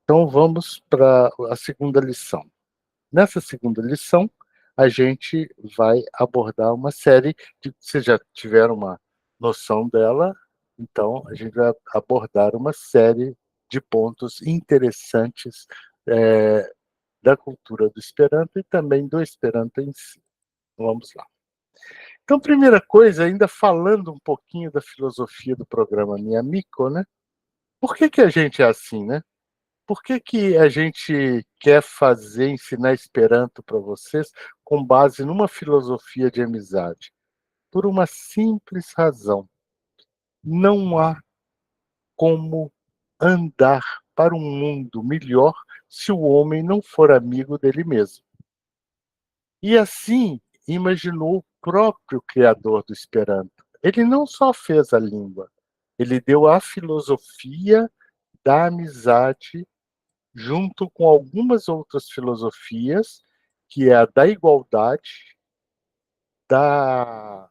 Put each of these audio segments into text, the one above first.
Então vamos para a segunda lição. Nessa segunda lição, a gente vai abordar uma série de... Vocês já tiveram uma noção dela, então a gente vai abordar uma série de pontos interessantes da cultura do Esperanto e também do Esperanto em si. Vamos lá. Então, primeira coisa, ainda falando um pouquinho da filosofia do programa Miamico, né? Por que a gente é assim, né? Por que a gente quer ensinar Esperanto para vocês com base numa filosofia de amizade? Por uma simples razão. Não há como andar para um mundo melhor se o homem não for amigo dele mesmo. E assim imaginou o próprio criador do Esperanto. Ele não só fez a língua, ele deu a filosofia da amizade junto com algumas outras filosofias, que é a da igualdade da...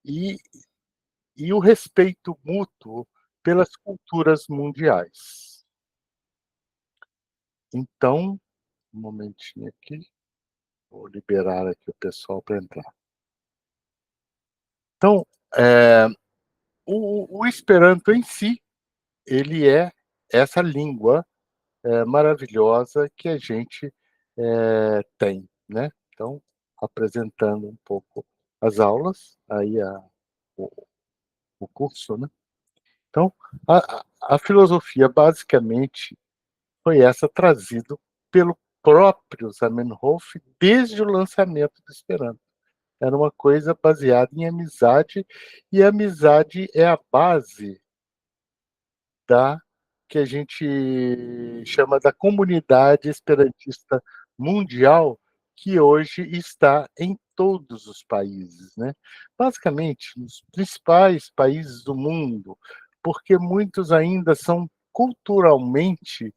e, e o respeito mútuo pelas culturas mundiais. Então, um momentinho aqui, vou liberar aqui o pessoal para entrar. Então, o Esperanto em si, ele é essa língua maravilhosa que a gente tem, né? Então, apresentando um pouco as aulas, aí o, o curso, né? Então, a filosofia basicamente foi essa trazida pelo próprio Zamenhof desde o lançamento do Esperanto. Era uma coisa baseada em amizade, e a amizade é a base da que a gente chama da comunidade esperantista mundial, que hoje está em todos os países, né? Basicamente, nos principais países do mundo, porque muitos ainda são culturalmente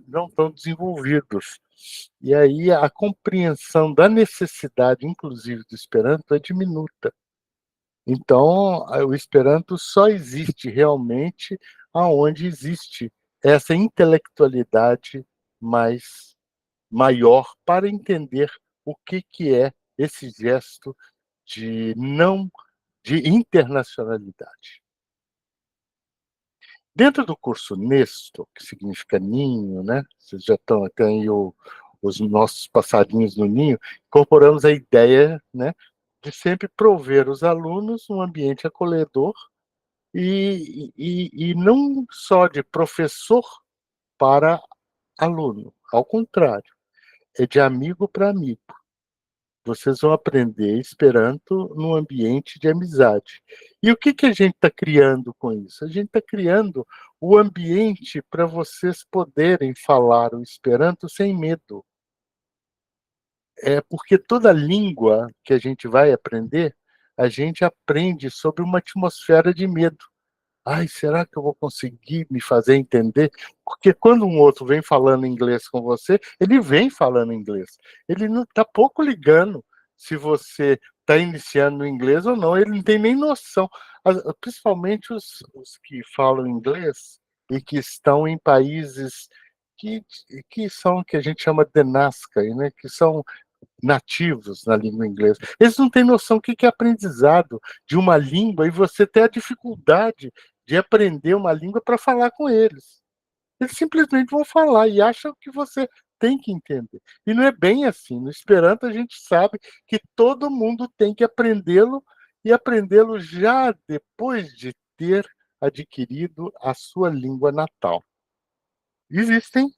não tão desenvolvidos. E aí a compreensão da necessidade, inclusive, do Esperanto é diminuta. Então, o Esperanto só existe realmente aonde existe essa intelectualidade maior para entender o que é esse gesto de não de internacionalidade. Dentro do curso Nesto, que significa ninho, né? Vocês já têm aí os nossos passarinhos no ninho, incorporamos a ideia, né, de sempre prover os alunos um ambiente acolhedor e não só de professor para aluno, ao contrário, é de amigo para amigo. Vocês vão aprender Esperanto num ambiente de amizade. E o que a gente está criando com isso? A gente está criando o ambiente para vocês poderem falar o Esperanto sem medo. Porque toda língua que a gente vai aprender, a gente aprende sobre uma atmosfera de medo. Ai, será que eu vou conseguir me fazer entender? Porque quando um outro vem falando inglês com você, ele vem falando inglês. Ele não está pouco ligando se você está iniciando no inglês ou não. Ele não tem nem noção. Principalmente os que falam inglês e que estão em países que, que são que a gente chama de NASCA, né? Que são nativos na língua inglesa. Eles não têm noção do que é aprendizado de uma língua e você ter a dificuldade de aprender uma língua para falar com eles. Eles simplesmente vão falar e acham que você tem que entender. E não é bem assim. No Esperanto, a gente sabe que todo mundo tem que aprendê-lo e aprendê-lo já depois de ter adquirido a sua língua natal. Existem,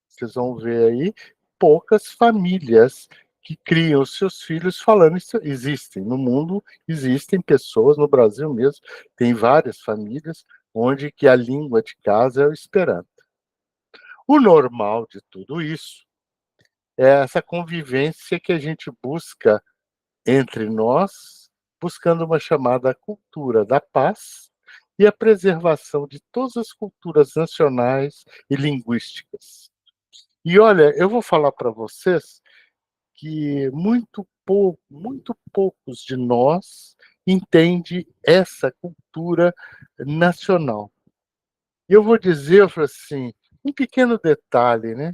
vocês vão ver aí, poucas famílias que criam seus filhos falando isso. Existem no mundo, existem pessoas, no Brasil mesmo, tem várias famílias onde que a língua de casa é o Esperanto. O normal de tudo isso é essa convivência que a gente busca entre nós, buscando uma chamada cultura da paz e a preservação de todas as culturas nacionais e linguísticas. E olha, eu vou falar para vocês que muito poucos de nós entende essa cultura nacional. Eu vou dizer, eu falo assim, um pequeno detalhe, né?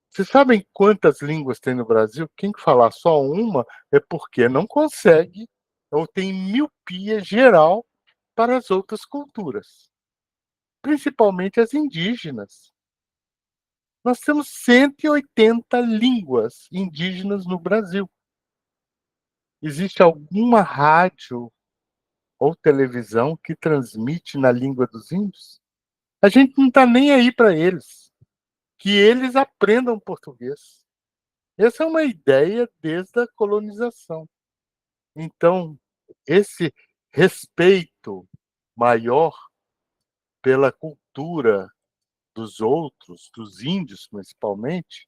Vocês sabem quantas línguas tem no Brasil? Quem falar só uma é porque não consegue ou tem miopia geral para as outras culturas, principalmente as indígenas. Nós temos 180 línguas indígenas no Brasil. Existe alguma rádio ou televisão que transmite na língua dos índios? A gente não está nem aí para eles. Que eles aprendam português. Essa é uma ideia desde a colonização. Então, esse respeito maior pela cultura dos outros, dos índios principalmente,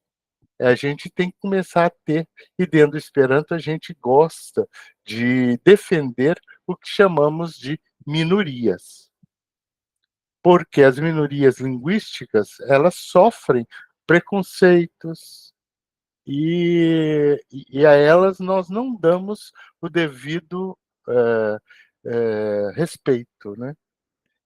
a gente tem que começar a ter. E dentro do Esperanto, a gente gosta de defender o que chamamos de minorias. Porque as minorias linguísticas, elas sofrem preconceitos, e a elas nós não damos o devido respeito, né?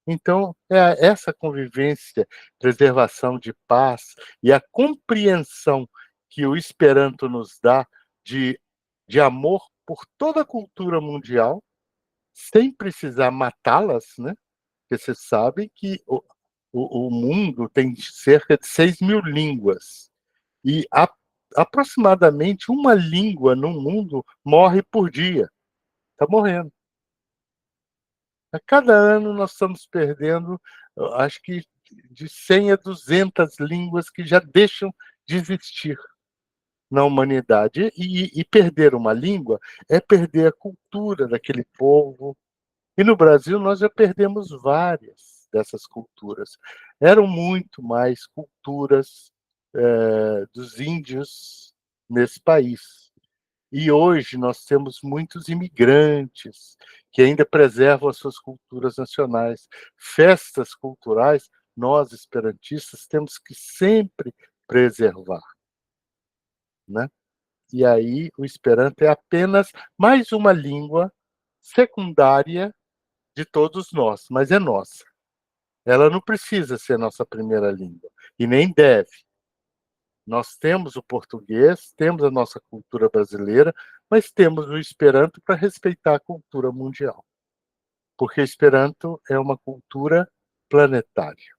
Então, essa convivência, preservação de paz e a compreensão que o Esperanto nos dá de amor por toda a cultura mundial, sem precisar matá-las, né? Porque vocês sabem que o mundo tem cerca de 6.000 línguas. E aproximadamente uma língua no mundo morre por dia. Está morrendo. A cada ano nós estamos perdendo, acho que de 100 a 200 línguas que já deixam de existir na humanidade. E perder uma língua é perder a cultura daquele povo. E no Brasil nós já perdemos várias dessas culturas. Eram muito mais culturas dos índios nesse país. E hoje nós temos muitos imigrantes que ainda preservam as suas culturas nacionais. Festas culturais, nós, esperantistas, temos que sempre preservar, né? E aí o Esperanto é apenas mais uma língua secundária de todos nós, mas é nossa. Ela não precisa ser nossa primeira língua, e nem deve. Nós temos o português, temos a nossa cultura brasileira, mas temos o Esperanto para respeitar a cultura mundial, porque o Esperanto é uma cultura planetária.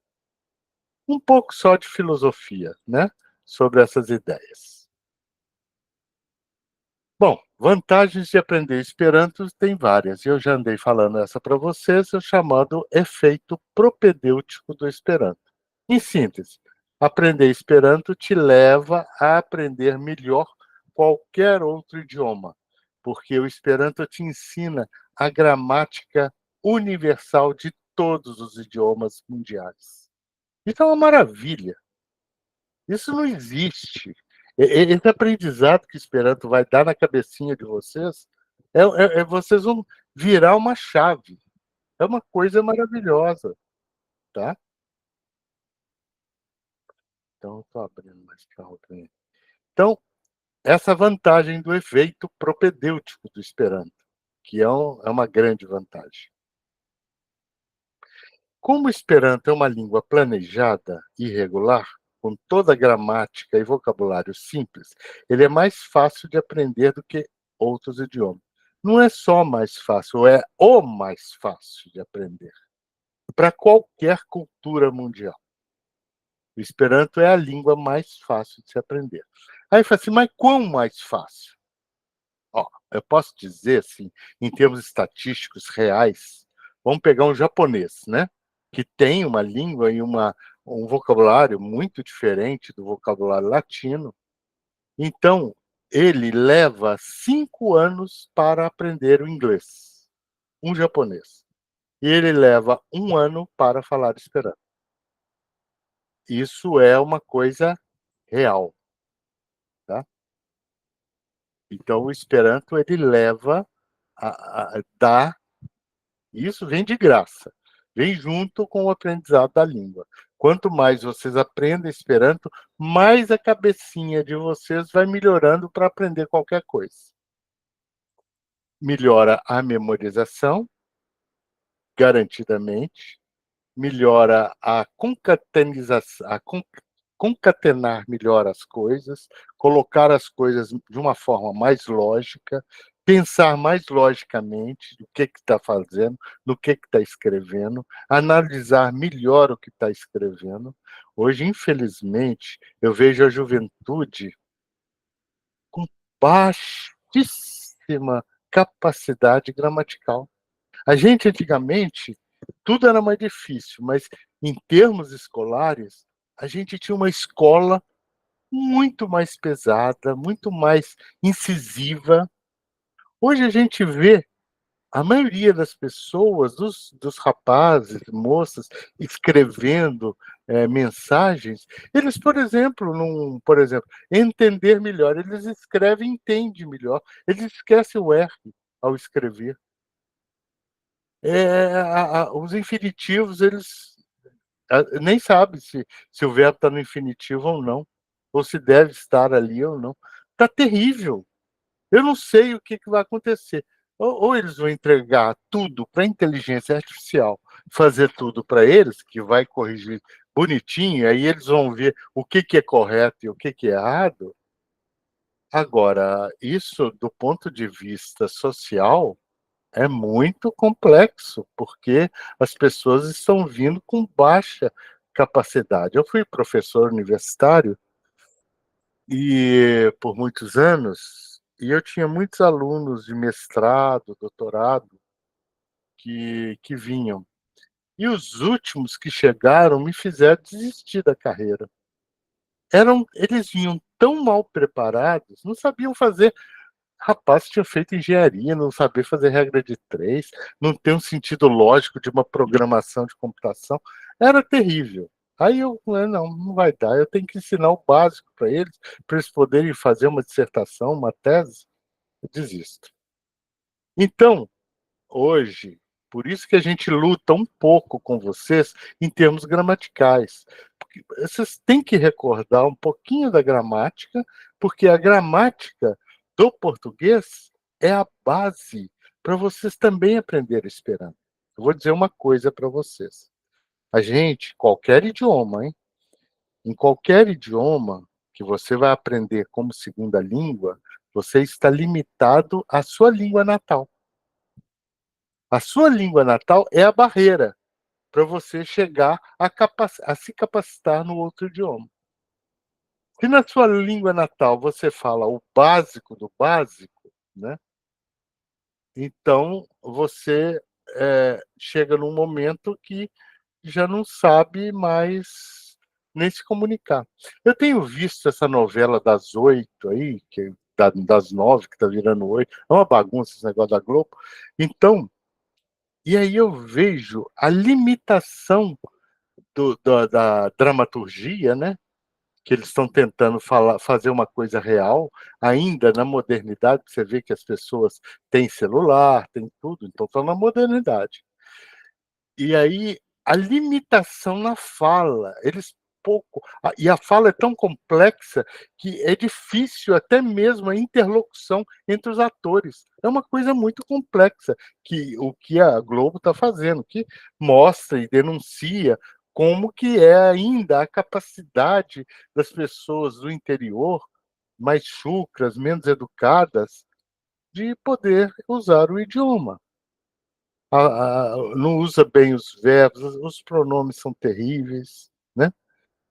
Um pouco só de filosofia, né, sobre essas ideias. Bom, vantagens de aprender Esperanto tem várias, e eu já andei falando essa para vocês, o chamado efeito propedêutico do Esperanto. Em síntese, aprender Esperanto te leva a aprender melhor qualquer outro idioma, porque o Esperanto te ensina a gramática universal de todos os idiomas mundiais. Isso é uma maravilha. Isso não existe. Esse aprendizado que o Esperanto vai dar na cabecinha de vocês, vocês vão virar uma chave. É uma coisa maravilhosa, tá? Então, estou abrindo mais calma também. Então, essa vantagem do efeito propedêutico do Esperanto, que é uma grande vantagem. Como o Esperanto é uma língua planejada e regular, com toda a gramática e vocabulário simples, ele é mais fácil de aprender do que outros idiomas. Não é só mais fácil, é o mais fácil de aprender para qualquer cultura mundial. O Esperanto é a língua mais fácil de se aprender. Aí fala assim, mas quão mais fácil? Ó, eu posso dizer, assim, em termos estatísticos reais, vamos pegar um japonês, né? Que tem uma língua e um vocabulário muito diferente do vocabulário latino. Então, ele leva 5 anos para aprender o inglês, um japonês. E ele leva 1 ano para falar Esperanto. Isso é uma coisa real, tá? Então, o Esperanto, ele leva dá. Isso vem de graça, vem junto com o aprendizado da língua. Quanto mais vocês aprendem Esperanto, mais a cabecinha de vocês vai melhorando para aprender qualquer coisa. Melhora a memorização, garantidamente, melhora a concatenização, concatenar melhor as coisas, colocar as coisas de uma forma mais lógica, pensar mais logicamente o que está fazendo, no que está escrevendo, analisar melhor o que está escrevendo. Hoje, infelizmente, eu vejo a juventude com baixíssima capacidade gramatical. A gente, antigamente, tudo era mais difícil, mas em termos escolares, a gente tinha uma escola muito mais pesada, muito mais incisiva. Hoje a gente vê a maioria das pessoas, dos rapazes, moças, escrevendo mensagens, eles, por exemplo, entender melhor, eles escrevem, entendem melhor, eles esquecem o R ao escrever. Os infinitivos, eles nem sabem se o verbo está no infinitivo ou não, ou se deve estar ali ou não. Está terrível. Eu não sei o que vai acontecer. Ou eles vão entregar tudo para a inteligência artificial, fazer tudo para eles, que vai corrigir bonitinho, aí eles vão ver o que é correto e o que é errado. Agora, isso, do ponto de vista social, é muito complexo, porque as pessoas estão vindo com baixa capacidade. Eu fui professor universitário e por muitos anos, e eu tinha muitos alunos de mestrado, doutorado, que vinham. E os últimos que chegaram me fizeram desistir da carreira. Eles vinham tão mal preparados, não sabiam fazer. Rapaz, tinha feito engenharia, não saber fazer regra de três, não ter um sentido lógico de uma programação de computação, era terrível. Aí eu falei, não vai dar, eu tenho que ensinar o básico para eles poderem fazer uma dissertação, uma tese, eu desisto. Então, hoje, por isso que a gente luta um pouco com vocês em termos gramaticais. Porque vocês têm que recordar um pouquinho da gramática, porque a gramática do português é a base para vocês também aprenderem Esperanto. Eu vou dizer uma coisa para vocês. A gente, qualquer idioma, hein? Em qualquer idioma que você vai aprender como segunda língua, você está limitado à sua língua natal. A sua língua natal é a barreira para você chegar a se capacitar no outro idioma. Se na sua língua natal você fala o básico do básico, né? Então você chega num momento que já não sabe mais nem se comunicar. Eu tenho visto essa novela das 8 aí, das 9, que está virando 8, é uma bagunça esse negócio da Globo. Então, e aí eu vejo a limitação da dramaturgia, né? Que eles estão tentando fazer uma coisa real, ainda na modernidade, você vê que as pessoas têm celular, têm tudo, então estão na modernidade. E aí a limitação na fala, eles pouco. E a fala é tão complexa que é difícil até mesmo a interlocução entre os atores. É uma coisa muito complexa que o que a Globo está fazendo, que mostra e denuncia como que é ainda a capacidade das pessoas do interior, mais chucras, menos educadas, de poder usar o idioma. Não usa bem os verbos, os pronomes são terríveis, né?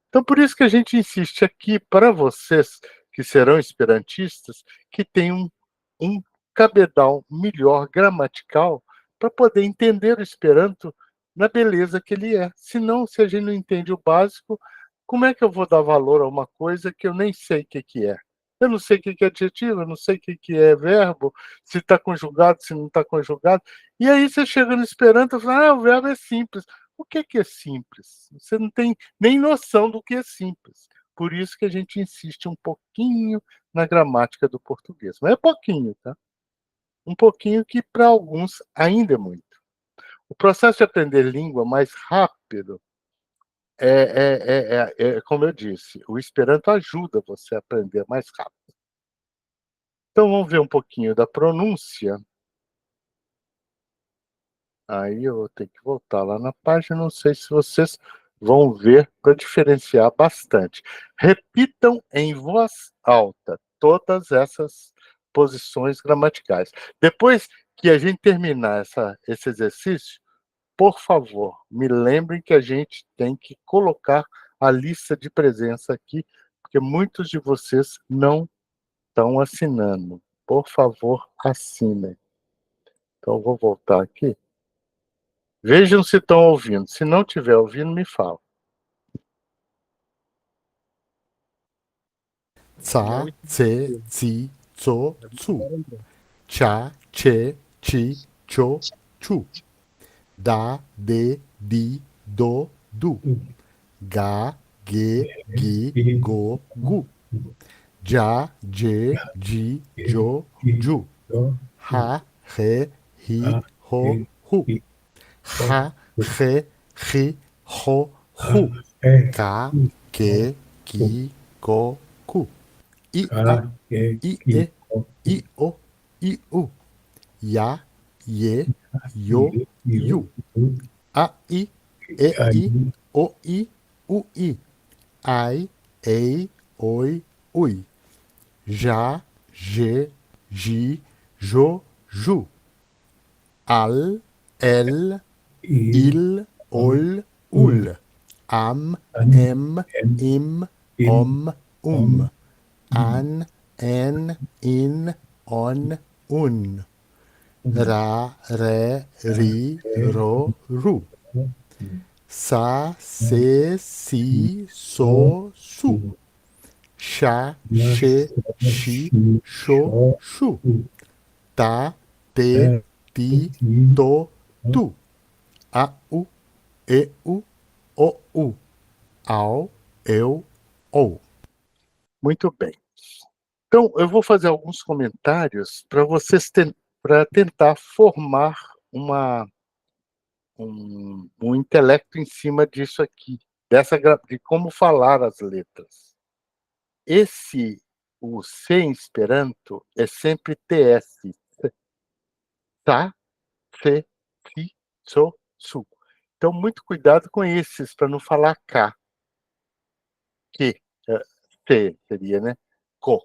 Então, por isso que a gente insiste aqui para vocês que serão esperantistas, que tenham um cabedal melhor gramatical para poder entender o Esperanto na beleza que ele é. Senão, se a gente não entende o básico, como é que eu vou dar valor a uma coisa que eu nem sei o que é? Eu não sei o que é adjetivo, eu não sei o que é verbo, se está conjugado, se não está conjugado. E aí você chega no Esperanto e fala, o verbo é simples. O que é simples? Você não tem nem noção do que é simples. Por isso que a gente insiste um pouquinho na gramática do português. Mas é pouquinho, tá? Um pouquinho que para alguns ainda é muito. O processo de aprender língua mais rápido como eu disse, o Esperanto ajuda você a aprender mais rápido. Então vamos ver um pouquinho da pronúncia. Aí eu vou ter que voltar lá na página, não sei se vocês vão ver para diferenciar bastante. Repitam em voz alta todas essas posições gramaticais. Depois que a gente terminar esse exercício, por favor, me lembrem que a gente tem que colocar a lista de presença aqui, porque muitos de vocês não estão assinando. Por favor, assinem. Então, eu vou voltar aqui. Vejam se estão ouvindo. Se não estiver ouvindo, me fala. Ca, ce, ci, co, cu. Cha, che, chi, cho, chu. Da, de, di, do, du. Ga, ge, gi, go, gu. Ja, je, ji, jo, ju. Ha, he, hi, ho, hu. Ha, he, hi, ho, hu. Ka, ke, ki, ko, ku. I, a, I, e, I, o, I, u. Ya, ye, yo, yu. A, I, E, I, O, I, U, I. Ai, ei, oi, ui. Já, je, ji, jo, ju. Al, el, il, ol, ul. Am, em, im, om, An, en, in, on, un. Ra, re, ri, ro, ru. Sa, se, si, so, su. Xa, xe, xi, xo, xu. Ta, te, ti, to, tu. A, u, e, u, o, u. Ao, eu, ou. Muito bem. Então, eu vou fazer alguns comentários para vocês para tentar formar um intelecto em cima disso aqui, de como falar as letras. O C em Esperanto é sempre TS. Tá, se, si, so, su. Então, muito cuidado com esses, para não falar K. Que, C seria, né? Co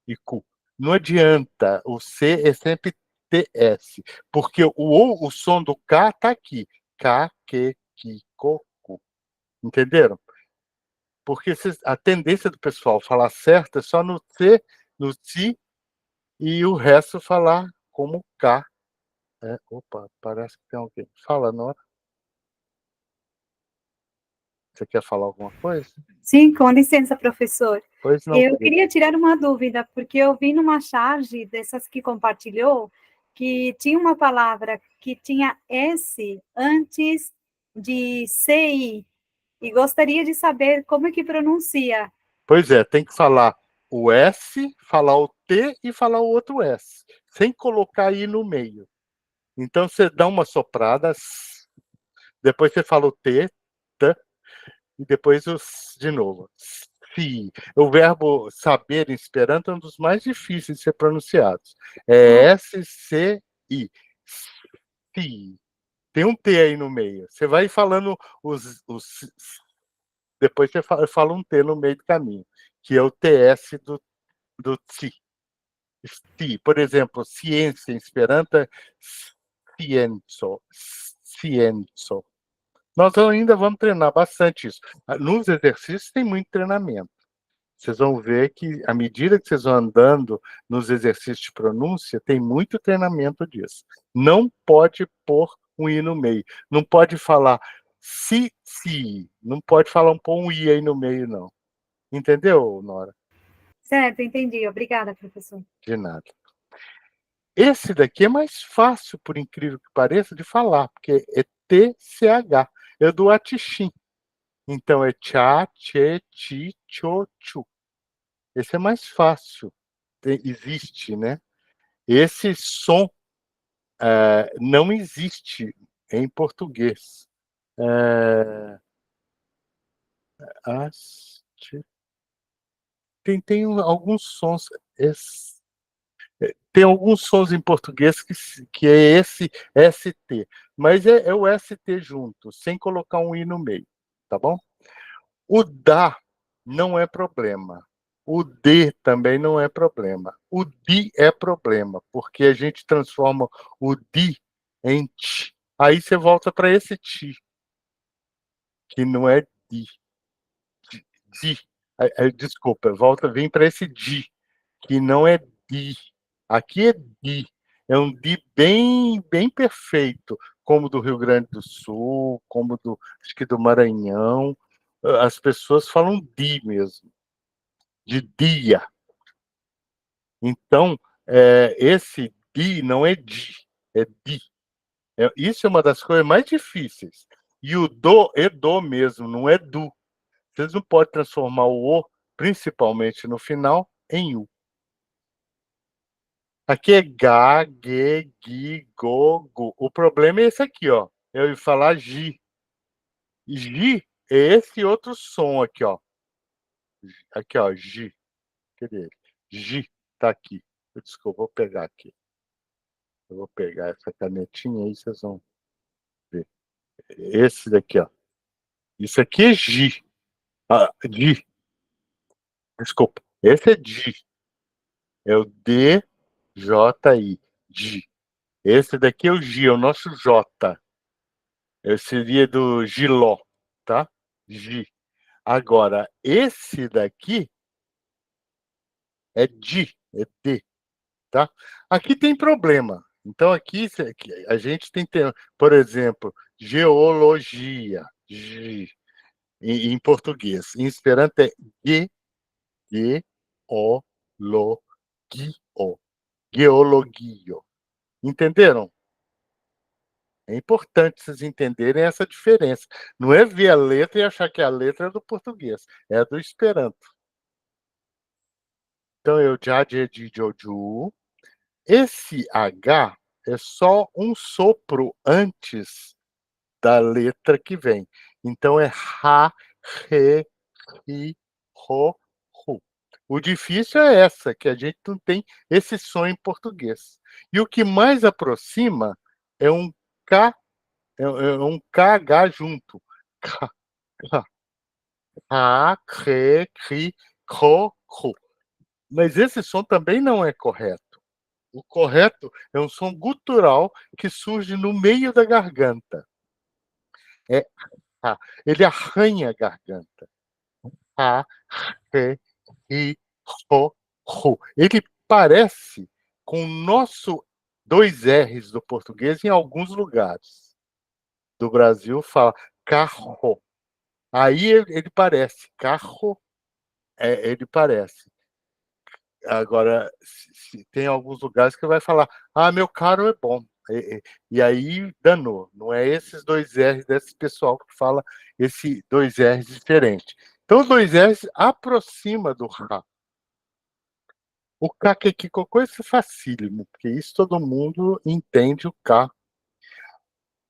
e cu. Não adianta, o C é sempre TS, porque o som do K está aqui. K, que, ki, co, cu. Entenderam? Porque a tendência do pessoal falar certo é só no C, no si, e o resto falar como K. Opa, parece que tem alguém. Fala, Nora. Você quer falar alguma coisa? Sim, com licença, professor. Pois não, Eu querido. queria tirar uma dúvida, porque eu vi numa charge dessas que compartilhou, que tinha uma palavra que tinha S antes de CI, e gostaria de saber como é que pronuncia. Pois é, tem que falar o S, falar o T e falar o outro S, sem colocar I no meio. Então, você dá uma soprada, depois você fala o T, T, e depois de novo. Si. O verbo saber em Esperanto é um dos mais difíceis de ser pronunciados. É S-C-I. Si. Tem um T aí no meio. Você vai falando depois você fala um T no meio do caminho, que é o TS do si. Por exemplo, ciência em Esperanto é scienco. Scienco. Nós ainda vamos treinar bastante isso. Nos exercícios tem muito treinamento. Vocês vão ver que, à medida que vocês vão andando nos exercícios de pronúncia, tem muito treinamento disso. Não pode pôr um i no meio. Não pode falar si. Não pode pôr um i aí no meio, não. Entendeu, Nora? Certo, entendi. Obrigada, professor. De nada. Esse daqui é mais fácil, por incrível que pareça, de falar, porque é TCH. É do Atixim. Então, é tchá, tchê, ti, tchô, tchu. Esse é mais fácil. Existe, né? Esse som não existe em português. Tem alguns sons. Tem alguns sons em português que é esse ST, mas é o ST junto, sem colocar um I no meio, tá bom? O DA não é problema. O D também não é problema. O DI é problema, porque a gente transforma o DI em TI. Aí você volta para esse TI, que não é DI. DI. Desculpa, vem para esse DI, que não é DI. Aqui é DI. É um DI bem perfeito, como do Rio Grande do Sul, como acho que do Maranhão. As pessoas falam DI mesmo, de dia. Então, esse DI não é DI, é DI. Isso é uma das coisas mais difíceis. E o do é do mesmo, não é do. Vocês não podem transformar o, principalmente no final, em u. Aqui é ga, ge, gi, go, gu. O problema é esse aqui, ó. Eu ia falar gi. Gi é esse outro som aqui, ó. Aqui, ó, gi. Cadê ele? Gi, tá aqui. Desculpa, vou pegar aqui. Eu vou pegar essa canetinha aí, vocês vão ver. Esse daqui, ó. Isso aqui é gi. Ah, di. Desculpa. Esse é di. É o D, J, I. Di. Esse daqui é o G, é o nosso J. Seria do Giló, tá? G. Agora, esse daqui é D, é D, tá? Aqui tem problema. Então, aqui a gente tem, por exemplo, geologia, em português. Em esperanto é geologio, geologio. Entenderam? É importante vocês entenderem essa diferença. Não é ver a letra e achar que a letra é do português, é do Esperanto. Então, eu já de Joju. Esse H é só um sopro antes da letra que vem. Então, é Ra, Re, Ri, Ro, Ru. O difícil é essa, que a gente não tem esse som em português. E o que mais aproxima é um K. É um KH junto. K, K, A, Cre, Cri, Cro, Cro. Mas esse som também não é correto. O correto é um som gutural que surge no meio da garganta. É A. Ele arranha a garganta. A, Re, Ri, Ro, Ru. Ele parece com o nosso dois R's do português em alguns lugares do Brasil. Fala carro. Aí ele parece, carro, ele parece. Agora, tem alguns lugares que vai falar, meu carro é bom. E aí danou. Não é esses dois R's desse pessoal que fala esse dois R's diferente. Então, os dois R's aproxima do Rá. O K, que aqui, coisa é facílimo, porque isso todo mundo entende o K.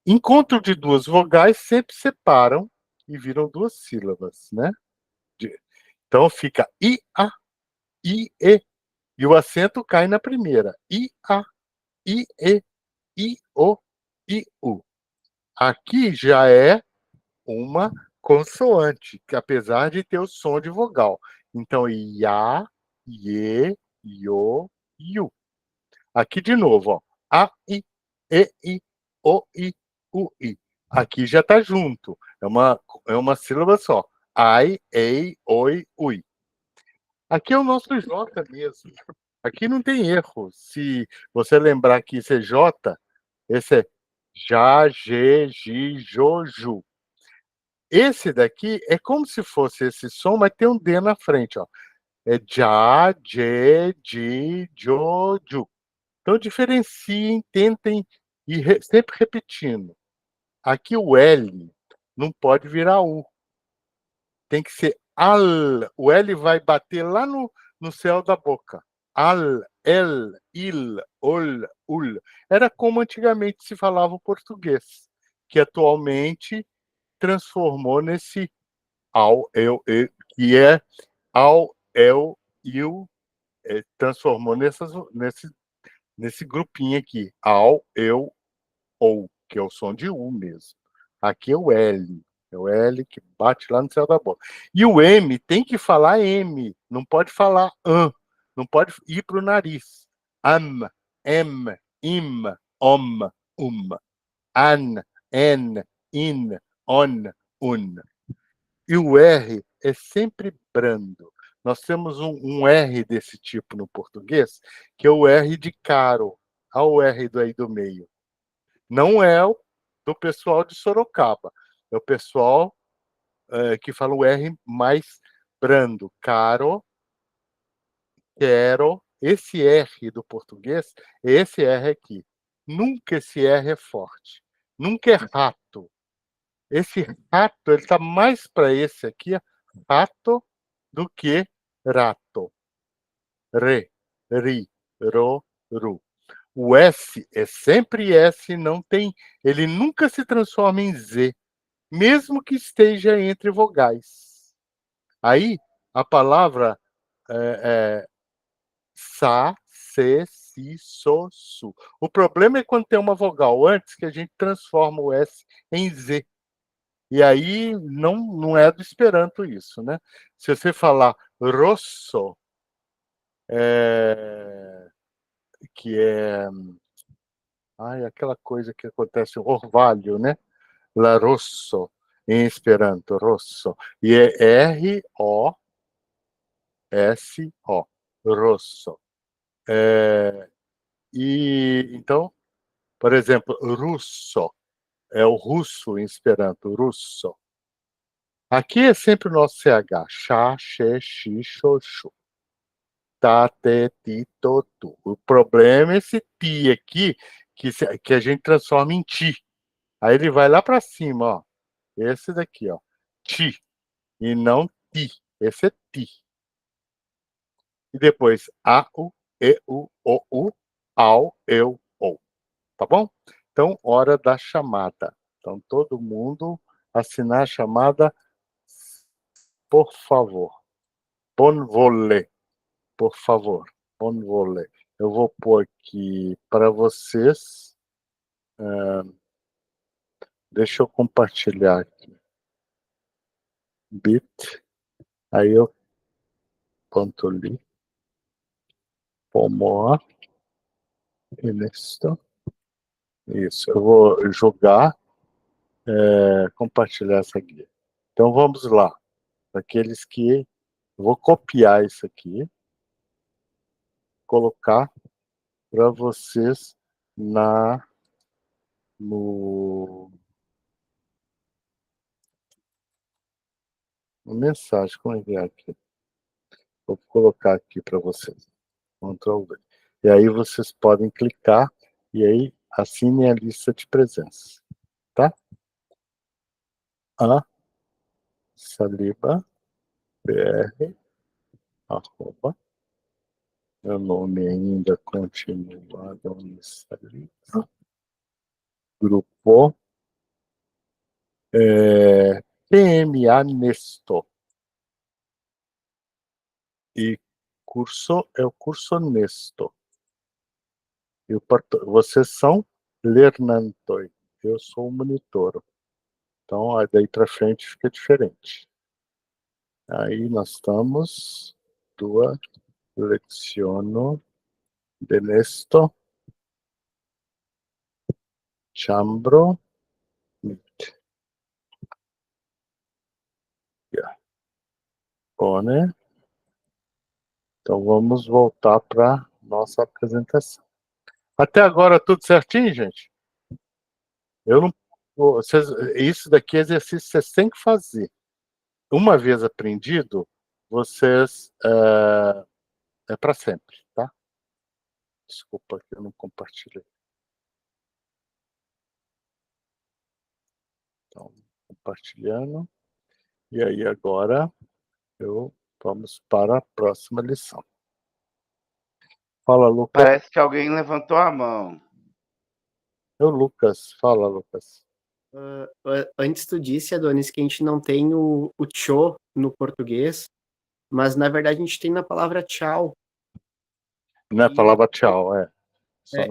Encontro de duas vogais sempre separam e viram duas sílabas, né? Então fica I-A, I-E, e o acento cai na primeira. I-A, I-E, I-O, I-U. Aqui já é uma consoante, que apesar de ter o som de vogal. Então, Ia, Ie, Io, Iu. Aqui de novo, ó. A, I, E, I, O, I, U, I. Aqui já está junto. É uma sílaba só. Ai, ei, oi, ui. Aqui é o nosso J mesmo. Aqui não tem erro. Se você lembrar que isso é J, esse é Já, Ge, Gi, Jo, Ju. Esse daqui é como se fosse esse som, mas tem um D na frente, ó. É Já, Je, Ji, Jo, Ju. Então diferenciem, tentem ir sempre repetindo. Aqui o L não pode virar U. Tem que ser al. O L vai bater lá no céu da boca. Al, el, il, ol, ul. Era como antigamente se falava o português, que atualmente transformou nesse ao, eu, que é ao, eu, il, transformou nesse grupinho aqui. Ao, eu, ou. que é o som de U mesmo. Aqui é o L. É o L que bate lá no céu da boca. E o M tem que falar M, não pode falar an, não pode ir para o nariz. Am, em, im, om, an, en, in, on, un. E o R é sempre brando. Nós temos um R desse tipo no português, que é o R de caro. Olha o R aí do meio. Não é o do pessoal de Sorocaba. É o pessoal que fala o R mais brando. Caro, quero. Esse R do português é esse R aqui. Nunca esse R é forte. Nunca é rato. Esse rato, ele está mais para esse aqui, rato, do que rato. Re, ri, ro, ru. O S é sempre S, não tem. Ele nunca se transforma em Z, mesmo que esteja entre vogais. Aí, a palavra sa, se, si, so, su. O problema é quando tem uma vogal antes, que a gente transforma o S em Z. E aí não é do Esperanto isso, né? Se você falar rosso, que é aquela coisa que acontece, orvalho, né? La rosso, em Esperanto, rosso. E é R-O-S-O, rosso. E então, por exemplo, russo, é o russo em Esperanto, russo. Aqui é sempre o nosso CH, chá, xê, xi, xô, xô. Tá, te, ti, to, tu. O problema é esse ti aqui, que a gente transforma em ti. Aí ele vai lá para cima, ó. Esse daqui, ó. Ti. E não ti. Esse é ti. E depois a, u, e, o, ao, eu, ou. Tá bom? Então, hora da chamada. Então, todo mundo assinar a chamada, por favor. Bon volet. Por favor. Bon volet. Eu vou pôr aqui para vocês. Deixa eu compartilhar aqui. Bit. Aí eu ponto ali. Pomoa. Isto. Isso. Eu vou jogar, compartilhar essa guia. Então vamos lá. Aqueles que. Vou copiar isso aqui. Colocar para vocês no mensagem. Como é que é aqui? Vou colocar aqui para vocês. Ctrl V. E aí vocês podem clicar e aí assinem a lista de presença. Tá? A Saliba BR, arroba. Meu nome ainda continua Adonis Saliba. Grupo PMA Nesto. E curso é o curso Nesto. E vocês são Lernantoi. Eu sou o monitor. Então, daí para frente fica diferente. Aí nós estamos. Tua leziono de Nesto. Chambro. Pone. Então vamos voltar para nossa apresentação. Até agora tudo certinho, gente? Eu não. Isso daqui é exercício que vocês têm que fazer. Uma vez aprendido, vocês é para sempre, tá? Desculpa que eu não compartilhei. Então, compartilhando. E aí agora vamos para a próxima lição. Fala, Lucas. Parece que alguém levantou a mão. É o Lucas. Fala, Lucas. Antes tu disse, Adonis, que a gente não tem o tchô no português, mas na verdade a gente tem na palavra tchau. Não é a palavra tchau,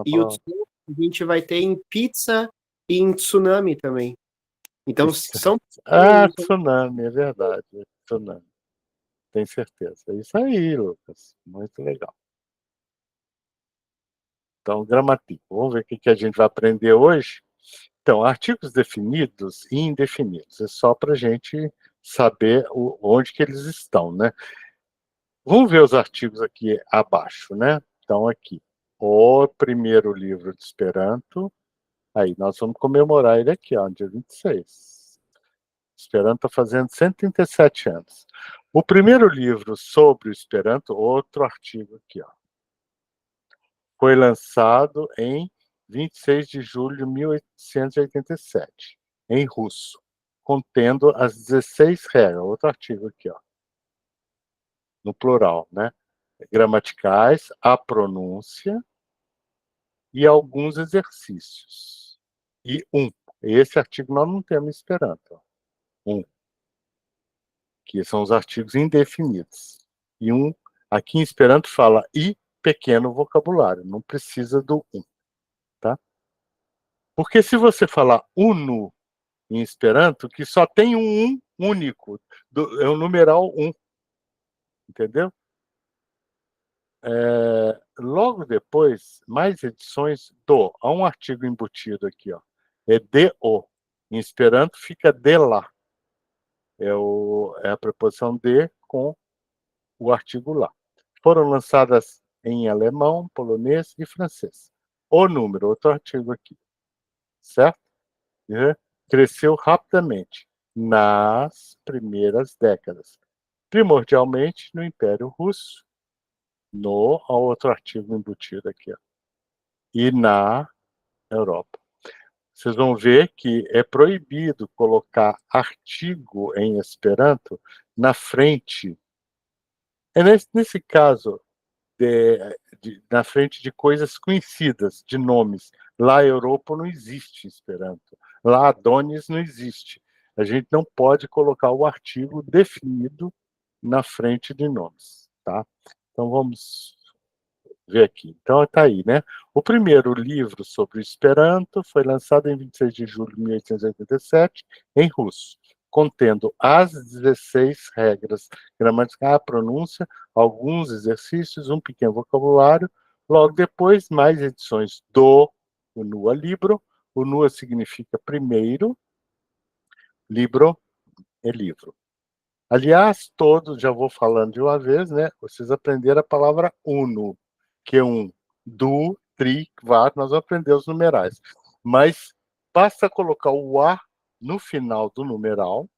E o tchau a gente vai ter em pizza E em tsunami também. Então, são... Tsunami, é verdade. Tsunami. Tem certeza. É isso aí, Lucas. Muito legal. Então, gramatico. Vamos ver o que a gente vai aprender hoje. Então, artigos definidos e indefinidos. É só para a gente saber onde que eles estão, né? Vamos ver os artigos aqui abaixo, né? Então, aqui. O primeiro livro de Esperanto. Aí, nós vamos comemorar ele aqui, ó, dia 26. Esperanto está fazendo 137 anos. O primeiro livro sobre o Esperanto, outro artigo aqui, ó. Foi lançado em 26 de julho de 1887, em russo, contendo as 16 regras. Outro artigo aqui, ó, no plural, né? Gramaticais, a pronúncia e alguns exercícios. E esse artigo nós não temos Esperanto. Que são os artigos indefinidos. E aqui em Esperanto fala e pequeno vocabulário, não precisa do tá? Porque se você falar unu em Esperanto, que só tem um único, é o numeral 1, entendeu? Logo depois, mais edições há um artigo embutido aqui, ó, é de-o. Em Esperanto fica de lá. É a preposição de com o artigo lá. Foram lançadas em alemão, polonês e francês. O número, outro artigo aqui, certo? Cresceu rapidamente nas primeiras décadas, primordialmente no Império Russo, outro artigo embutido aqui, ó, e na Europa. Vocês vão ver que é proibido colocar artigo em Esperanto na frente. Nesse caso, na frente de coisas conhecidas, de nomes. Lá Europa não existe Esperanto. Lá Adonis não existe. A gente não pode colocar o artigo definido na frente de nomes, tá? Então vamos ver aqui. Então está aí, né? O primeiro livro sobre Esperanto foi lançado em 26 de julho de 1887 em russo, contendo as 16 regras gramaticais, a pronúncia, alguns exercícios, um pequeno vocabulário. Logo depois, mais edições do Unua Libro. Unua significa primeiro, libro é livro. Aliás, todos, já vou falando de uma vez, né? Vocês aprenderam a palavra uno, que é du, tri, quatro, nós vamos aprender os numerais. Mas basta colocar o A no final do numeral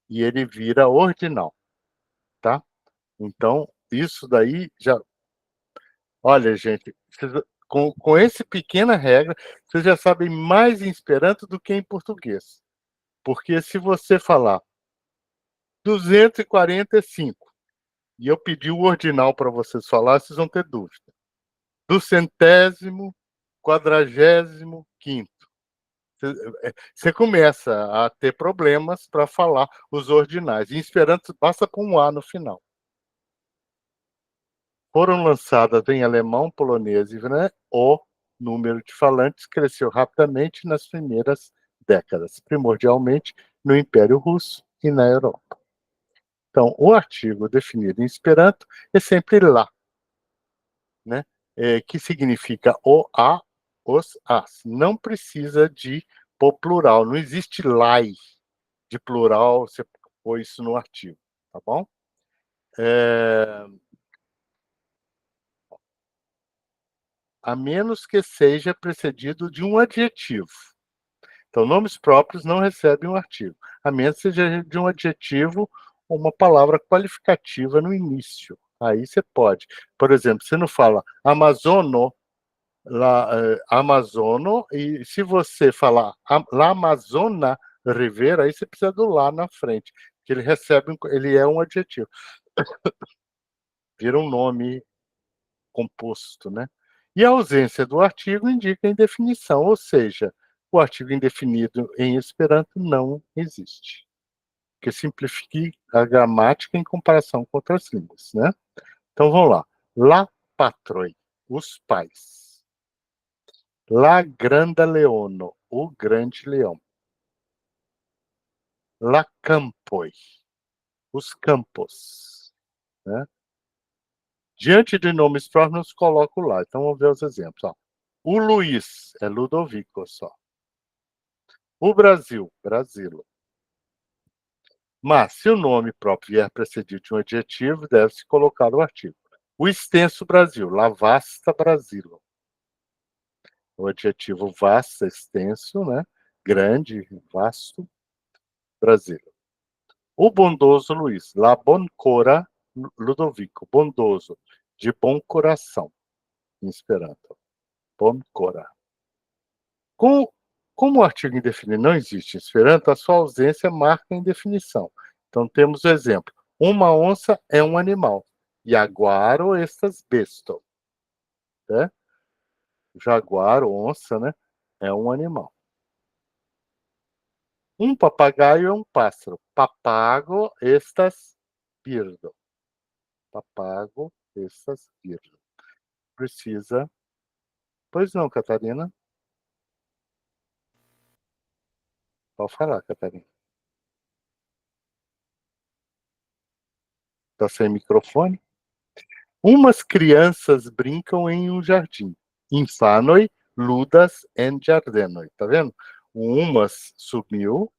e ele vira ordinal, tá? Então, isso daí já... Olha, gente, com essa pequena regra, vocês já sabem mais em Esperanto do que em português. Porque se você falar 245, e eu pedi o ordinal para vocês falar, vocês vão ter dúvida. Do 145º. Você começa a ter problemas para falar os ordinais. Em Esperanto, basta com um A no final. Foram lançadas em alemão, polonês e o número de falantes cresceu rapidamente nas primeiras décadas, primordialmente no Império Russo e na Europa. Então, o artigo definido em Esperanto é sempre lá, né? Que significa o a, os as. Não precisa de pôr plural, não existe lai de plural, você põe isso no artigo, tá bom? A menos que seja precedido de um adjetivo. Então, nomes próprios não recebem um artigo, a menos que seja de um adjetivo ou uma palavra qualificativa no início. Aí você pode. Por exemplo, você não fala Amazono, Amazono, e se você falar La Amazona Rivera, aí você precisa do lá na frente, que ele é um adjetivo. Vira um nome composto, né? E a ausência do artigo indica indefinição, ou seja, o artigo indefinido em Esperanto não existe, que simplifique a gramática em comparação com outras línguas, né? Então vamos lá. La patroi, os pais. La granda leono, o grande leão. La campoi, os campos, né? Diante de nomes próprios, coloco lá. Então, vamos ver os exemplos. Ó. O Luiz é Ludovico só. O Brasil, Brasilo. Mas, se o nome próprio vier precedido de um adjetivo, deve-se colocar o artigo. O extenso Brasil, la vasta Brasilo. O adjetivo vasta, extenso, né? Grande, vasto, Brasilo. O bondoso Luiz, la boncora Ludovico, bondoso, de bom coração, em Esperanto. Boncora. Como o artigo indefinido não existe em Esperanto, a sua ausência marca a indefinição. Então, temos o exemplo. Uma onça é um animal. Jaguaro estas besto. Né? Jaguar, onça, né? É um animal. Um papagaio é um pássaro. Papago estas birdo. Papago estas birdo. Precisa. Pois não, Catarina? Pode falar, Catarina. Está sem microfone? Umas crianças brincam em um jardim. Infanoi ludas en jardenoi. Tá vendo? O umas sumiu.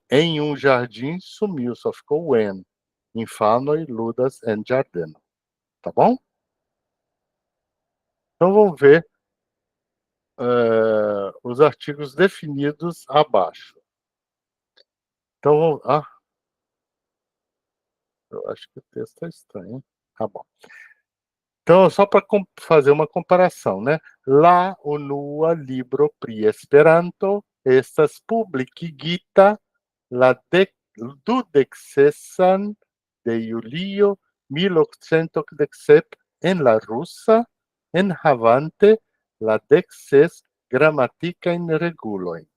Em um jardim sumiu, só ficou o en. Infanoi ludas en jardeno. Tá bom? Então vamos ver os artigos definidos abaixo. Então, eu acho que o texto está estranho. Tá bom. Então, só para fazer uma comparação, né? La unua libro pri Esperanto estas publikigita la dudeksesan de julio 1887 en la rusa, enhavante la dekses gramatikajn regulojn.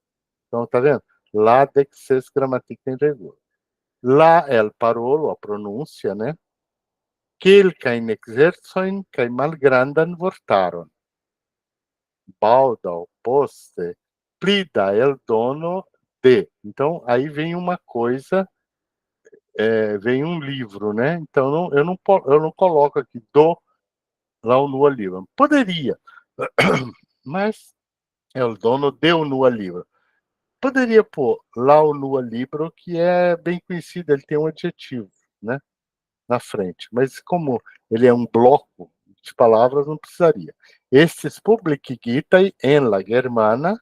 Então, tá vendo? La dekses gramatikajn regulojn. La el parolo, a pronúncia, né? Kelkajn ekzercojn kaj malgrandan vortaron. Baldaŭ poste pli da eldono de. Então, aí vem uma coisa, vem um livro, né? Então, eu não coloco aqui do lá o Nua Livro. Poderia, mas é o dono de o Nua Livro. Poderia pôr lá o Nua Livro, que é bem conhecido, ele tem um adjetivo, né? Na frente. Mas como ele é um bloco de palavras, não precisaria. Estes publicigitae en la germana,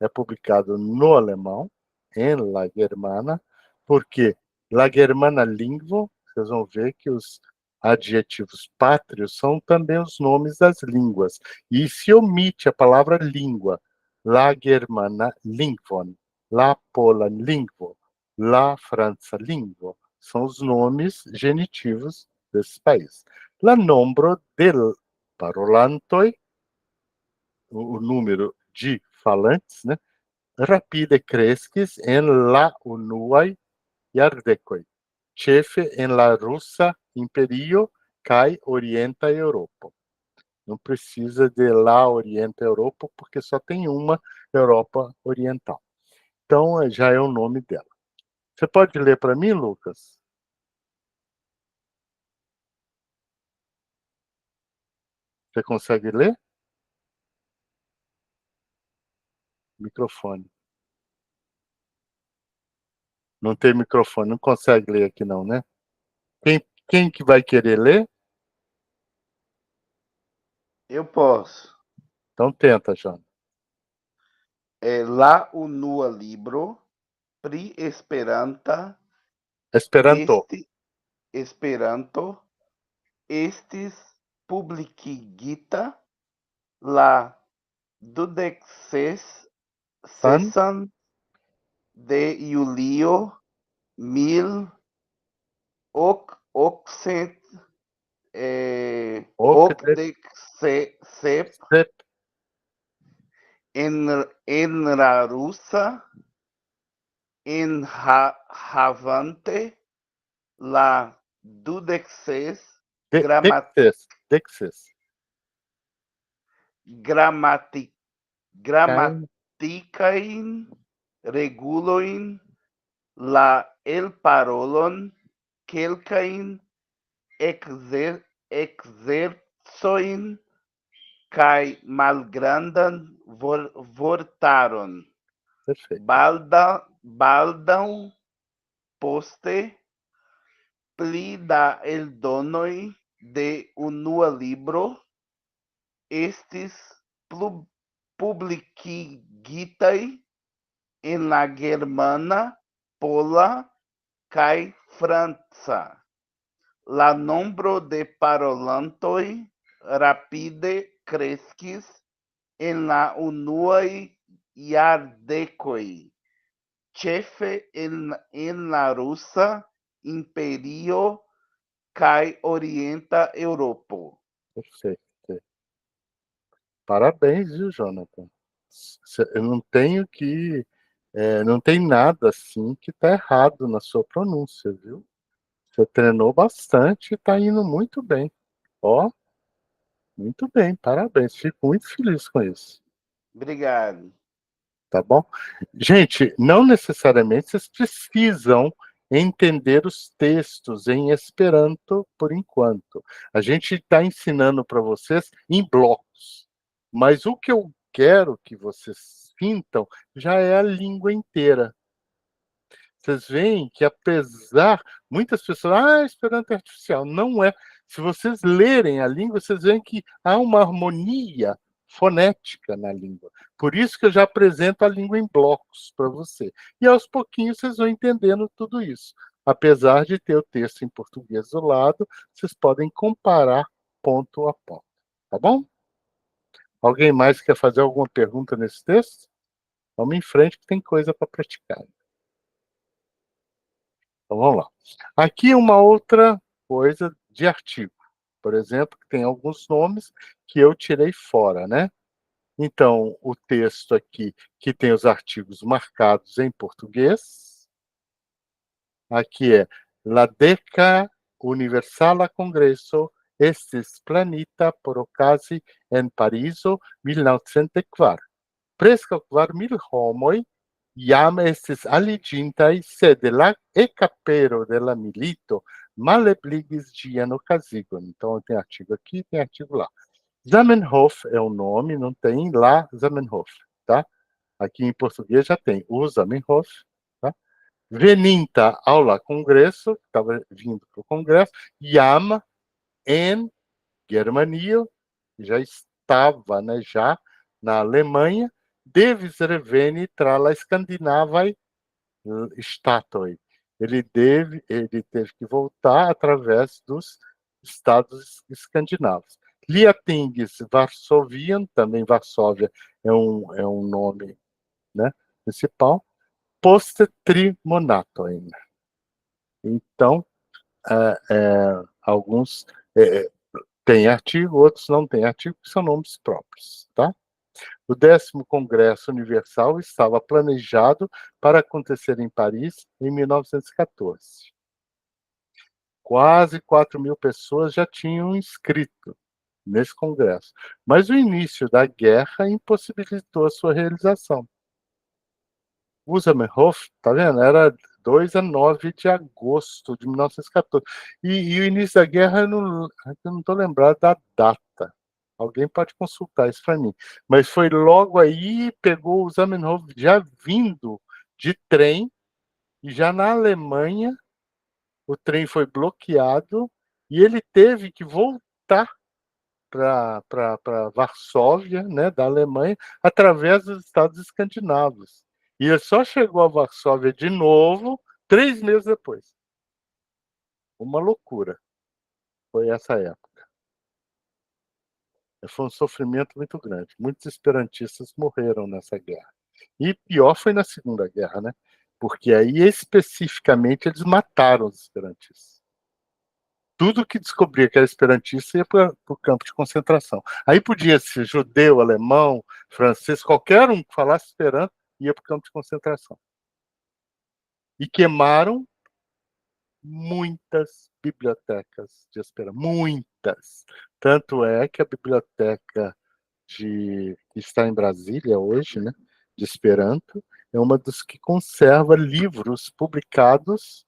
é publicado no alemão, en la germana, porque la germana lingvo, vocês vão ver que os adjetivos pátrios são também os nomes das línguas. E se omite a palavra língua, la germana lingvon, la pola lingvo, la França lingvo, são os nomes genitivos desses países. La nombro del parolantoi, o número de falantes, né? Rapide crescis en la unuaj jardekoj, ĉefe en la rusa imperio kaj orienta Eŭropo. Não precisa de lá orienta Europa, porque só tem uma Europa Oriental. Então, já é o nome dela. Você pode ler para mim, Lucas? Você consegue ler? Microfone. Não tem microfone, não consegue ler aqui não, né? Quem que vai querer ler? Eu posso. Então tenta, João. La unua libro pri Esperanto estis publikigita la 26 de julio 1887 en la rusa, enhavante la 26 Dexes. grammati Cain, grammatikain reguloin la elparolon kelkain exercoin kai malgrandan vortaron. perfeito. Baldaŭ poste pli da eldonoj de unua libro estis publikigitaj en la germana, pola kaj franca. La nombro de parolantoj rapide kreskis en la unuaj jardekoj, ĉefe en la Rusa Imperio kaj Orienta Eŭropo. Perfeito. Parabéns, viu, Jonathan? Eu não tenho que. Não tem nada assim que está errado na sua pronúncia, viu? Você treinou bastante e está indo muito bem. Ó, muito bem, parabéns. Fico muito feliz com isso. Obrigado. Tá bom? Gente, não necessariamente vocês precisam entender os textos em Esperanto por enquanto. A gente está ensinando para vocês em blocos. Mas o que eu quero que vocês sintam já é a língua inteira. Vocês veem que apesar, muitas pessoas, Esperanto é artificial. Não é. Se vocês lerem a língua, vocês veem que há uma harmonia fonética na língua. Por isso que eu já apresento a língua em blocos para você. E aos pouquinhos vocês vão entendendo tudo isso. Apesar de ter o texto em português do lado, vocês podem comparar ponto a ponto. Tá bom? Alguém mais quer fazer alguma pergunta nesse texto? Vamos em frente que tem coisa para praticar. Então vamos lá. Aqui uma outra coisa de artigo. Por exemplo, que tem alguns nomes que eu tirei fora, né? Então, o texto aqui que tem os artigos marcados em português. Aqui é La Deca Universala Congresso estis planita por ocasi en Parizo 1904. Preskaŭ 4.000 homoj jam estis aliĝintaj, sed la ekapero de la milito malebligis ĝian okazigon. Então, tem artigo aqui, tem artigo lá. Zamenhof é o nome, não tem lá Zamenhof, tá? Aqui em português já tem o Zamenhof, tá? Veninta aula congresso, estava vindo para o congresso, Jam en Germanio, já estava, né, já na Alemanha, devis reveni tra la Skandinavai statoi. Ele teve que voltar através dos estados escandinavos. Li atingis Varsovian, também Varsóvia é um nome, né, principal, post trimonatoin. Então, alguns têm artigo, outros não têm artigo, que são nomes próprios, tá? O 10º Congresso Universal estava planejado para acontecer em Paris em 1914. Quase 4.000 pessoas já tinham inscrito nesse congresso, mas o início da guerra impossibilitou a sua realização. O Zamenhof, tá vendo? Era 2 a 9 de agosto de 1914. E o início da guerra, eu não estou lembrado da data. Alguém pode consultar isso para mim. Mas foi logo aí, pegou o Zamenhof já vindo de trem, e já na Alemanha, o trem foi bloqueado, e ele teve que voltar para Varsóvia, né, da Alemanha, através dos estados escandinavos. E ele só chegou a Varsóvia de novo 3 meses depois. Uma loucura. Foi essa época. Foi um sofrimento muito grande. Muitos esperantistas morreram nessa guerra. E pior foi na Segunda Guerra, né? Porque aí, especificamente, eles mataram os esperantistas. Tudo que descobria que era esperantista ia para o campo de concentração. Aí podia ser judeu, alemão, francês, qualquer um que falasse esperanto ia para o campo de concentração. E queimaram muitas bibliotecas de esperanto. Muitas. Tanto é que a biblioteca que está em Brasília hoje, né, de Esperanto, é uma dos que conserva livros publicados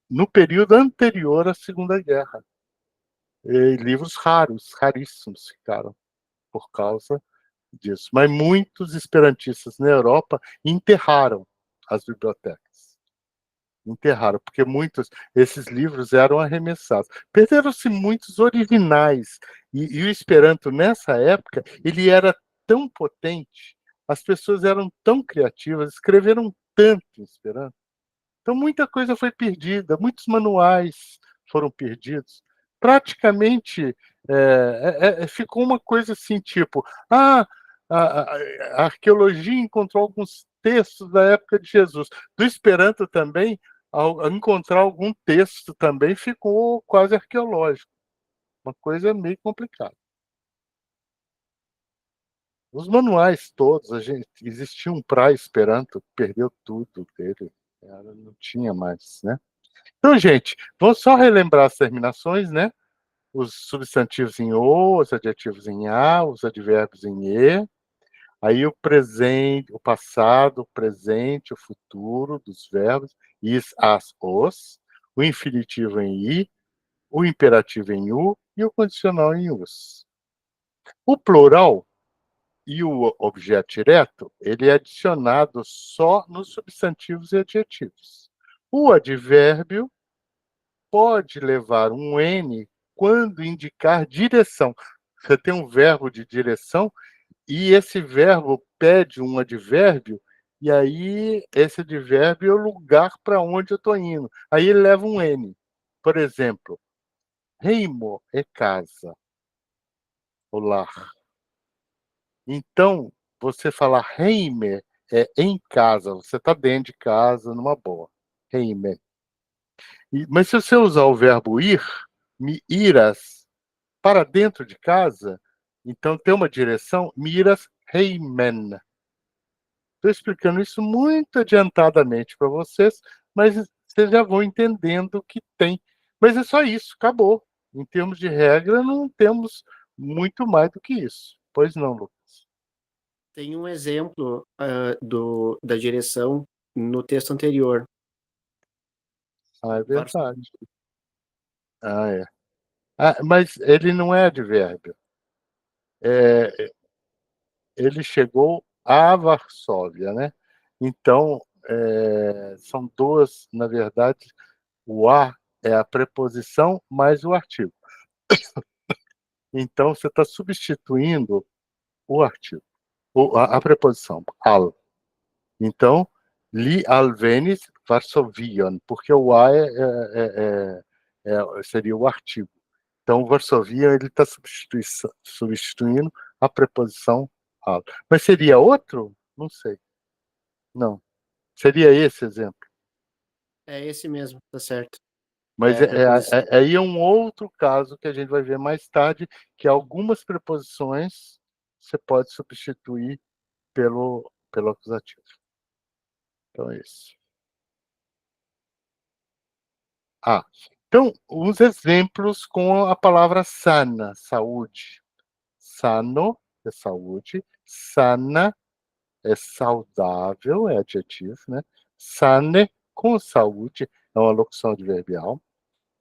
no período anterior à Segunda Guerra. E livros raros, raríssimos ficaram por causa disso. Mas muitos esperantistas na Europa enterraram as bibliotecas. Enterraram, porque esses livros eram arremessados. Perderam-se muitos originais. E o Esperanto, nessa época, ele era tão potente, as pessoas eram tão criativas, escreveram tanto em Esperanto. Então, muita coisa foi perdida, muitos manuais foram perdidos. Praticamente, ficou uma coisa assim, tipo, a arqueologia encontrou alguns textos da época de Jesus. Do Esperanto também, ao encontrar algum texto também ficou quase arqueológico. Uma coisa meio complicada. Os manuais todos, existia um Esperanto, perdeu tudo dele. Não tinha mais, né? Então, gente, vamos só relembrar as terminações, né? Os substantivos em O, os adjetivos em A, os advérbios em E. Aí o presente, o passado, o presente, o futuro dos verbos, is, as, os. O infinitivo em I, o imperativo em U e o condicional em us. O plural e o objeto direto, ele é adicionado só nos substantivos e adjetivos. O advérbio pode levar um N quando indicar direção. Você tem um verbo de direção e esse verbo pede um advérbio, e aí esse advérbio é o lugar para onde eu estou indo. Aí ele leva um N. Por exemplo, reino é casa, o lar. Então, você falar reime é em casa, você está dentro de casa, numa boa. Reime. Mas se você usar o verbo ir, me iras para dentro de casa, então tem uma direção, miras heimen. Estou explicando isso muito adiantadamente para vocês, mas vocês já vão entendendo que tem. Mas é só isso, acabou. Em termos de regra, não temos muito mais do que isso. Pois não, Lucas? Tem um exemplo da direção no texto anterior. É verdade. É. Mas ele não é advérbio. Ele chegou a Varsóvia, né? Então, são duas, na verdade, o a é a preposição mais o artigo. Então, você está substituindo o artigo, a preposição, al. Então, li alvenis Varsovion, porque o a seria o artigo. Então, o Varsovian ele está substituindo a preposição al. Mas seria outro? Não sei. Não. Seria esse exemplo. É esse mesmo, tá certo. Mas É a preposição. aí é um outro caso que a gente vai ver mais tarde, que algumas preposições você pode substituir pelo acusativo. Então, é isso. Então, os exemplos com a palavra sana, saúde. Sano é saúde, sana é saudável, é adjetivo, né? Sane, com saúde, é uma locução adverbial.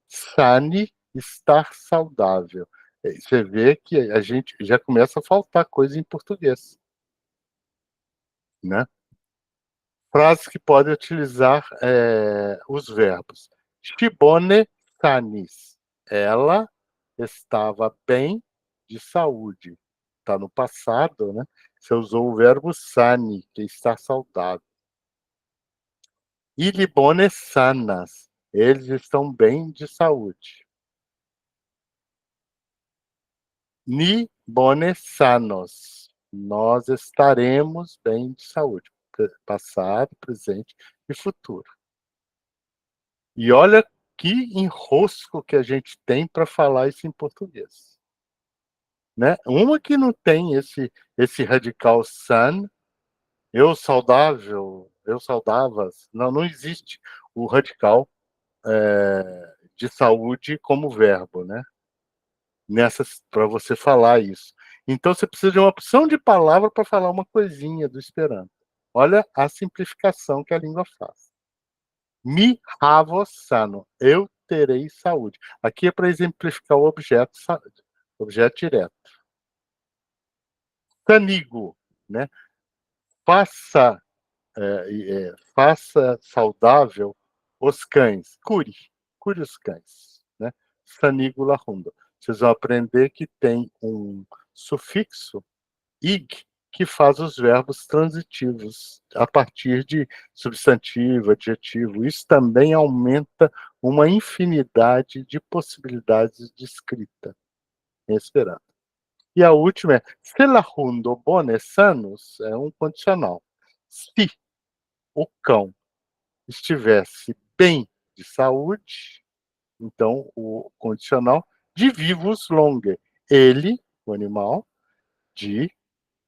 Sane, estar saudável. Você vê que a gente já começa a faltar coisa em português, né? Frases que podem utilizar os verbos. Shibone sanis. Ela estava bem de saúde. Está no passado, né? Você usou o verbo sani, que está saudável. Ilibone sanas. Eles estão bem de saúde. Ni bone sanos. Nós estaremos bem de saúde. Passado, presente e futuro. E olha que enrosco que a gente tem para falar isso em português. Né? Uma que não tem esse radical san, eu saudável, eu saudavas. Não existe o radical de saúde como verbo, né? Para você falar isso. Então você precisa de uma opção de palavra para falar uma coisinha do Esperanto. Olha a simplificação que a língua faz. Mi havo sano, eu terei saúde. Aqui é para exemplificar o objeto direto. Sanigo, né? Faça saudável os cães. Cure os cães, né? Sanigo larundo. Vocês vão aprender que tem um sufixo ig que faz os verbos transitivos a partir de substantivo, adjetivo. Isso também aumenta uma infinidade de possibilidades de escrita em Esperanto. E a última é se la hundo bone sanus, é um condicional. Se o cão estivesse bem de saúde, então o condicional de vivos longe. Ele, o animal, de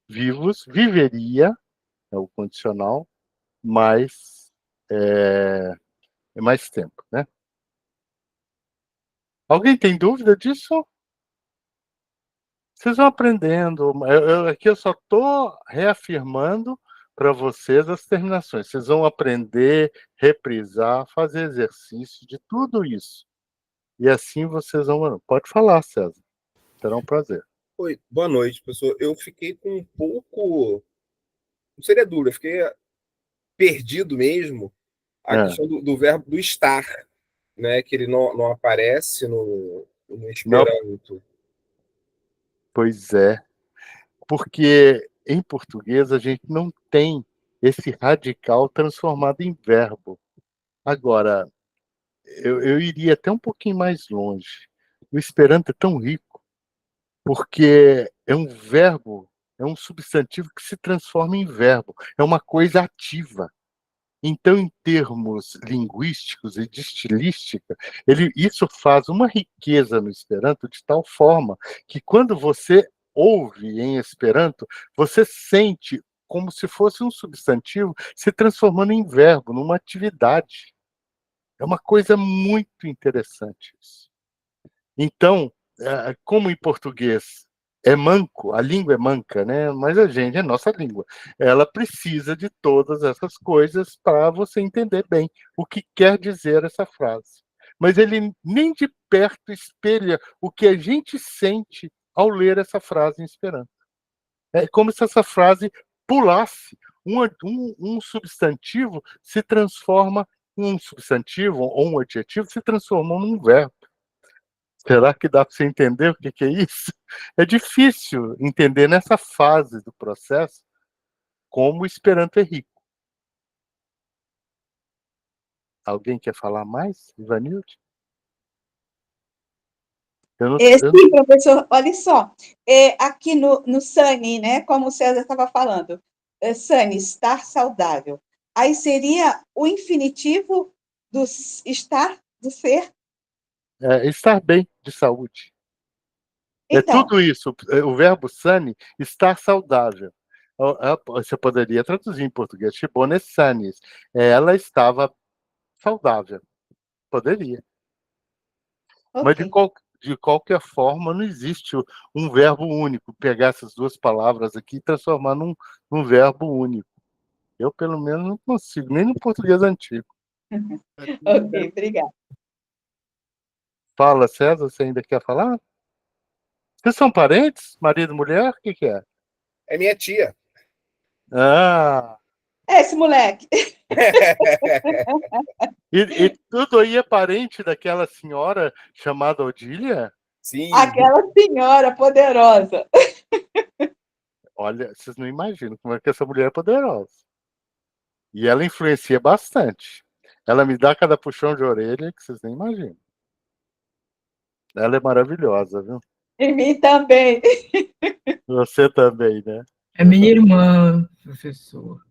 vivos, viveria, é o condicional, mais tempo, né? Alguém tem dúvida disso? Vocês vão aprendendo. Aqui eu só estou reafirmando para vocês as terminações. Vocês vão aprender, reprisar, fazer exercício de tudo isso. E assim vocês vão... Pode falar, César. Será um prazer. Oi, boa noite, professor. Eu fiquei com um pouco... Não seria duro, eu fiquei perdido mesmo a questão do verbo do estar, né? Que ele não aparece no Esperanto. Pois é. Porque em português a gente não tem esse radical transformado em verbo. Agora, eu iria até um pouquinho mais longe. O Esperanto é tão rico porque é um verbo, é um substantivo que se transforma em verbo, é uma coisa ativa. Então, em termos linguísticos e de estilística, isso faz uma riqueza no Esperanto de tal forma que quando você ouve em Esperanto, você sente como se fosse um substantivo se transformando em verbo, numa atividade. É uma coisa muito interessante isso. Então, como em português é manco, a língua é manca, né? Mas a gente, é nossa língua. Ela precisa de todas essas coisas para você entender bem o que quer dizer essa frase. Mas ele nem de perto espelha o que a gente sente ao ler essa frase em Esperanto. É como se essa frase pulasse. Um substantivo se transforma, um substantivo ou um adjetivo se transformou num verbo. Será que dá para você entender o que é isso? É difícil entender nessa fase do processo como o Esperanto é rico. Alguém quer falar mais, Ivanilde? Sim, professor, olha só, aqui no Sani, né, como o César estava falando, Sani, estar saudável, aí seria o infinitivo do estar, do ser? Estar bem, de saúde. Então, É tudo isso. O verbo sani, estar saudável. Você poderia traduzir em português, Shibone sanis. Ela estava saudável. Poderia. okay. Mas de qualquer forma, não existe um verbo único. Pegar essas duas palavras aqui e transformar num verbo único. Eu, pelo menos, não consigo, nem no português antigo. Ok, obrigada. Fala, César, você ainda quer falar? Vocês são parentes? Marido e mulher? O que é? É minha tia. Ah! Esse moleque. E tudo aí é parente daquela senhora chamada Odília? Sim. Aquela senhora poderosa. Olha, vocês não imaginam como é que essa mulher é poderosa. E ela influencia bastante. Ela me dá cada puxão de orelha que vocês nem imaginam. Ela é maravilhosa, viu? E mim também. Você também, né? É minha irmã, professor.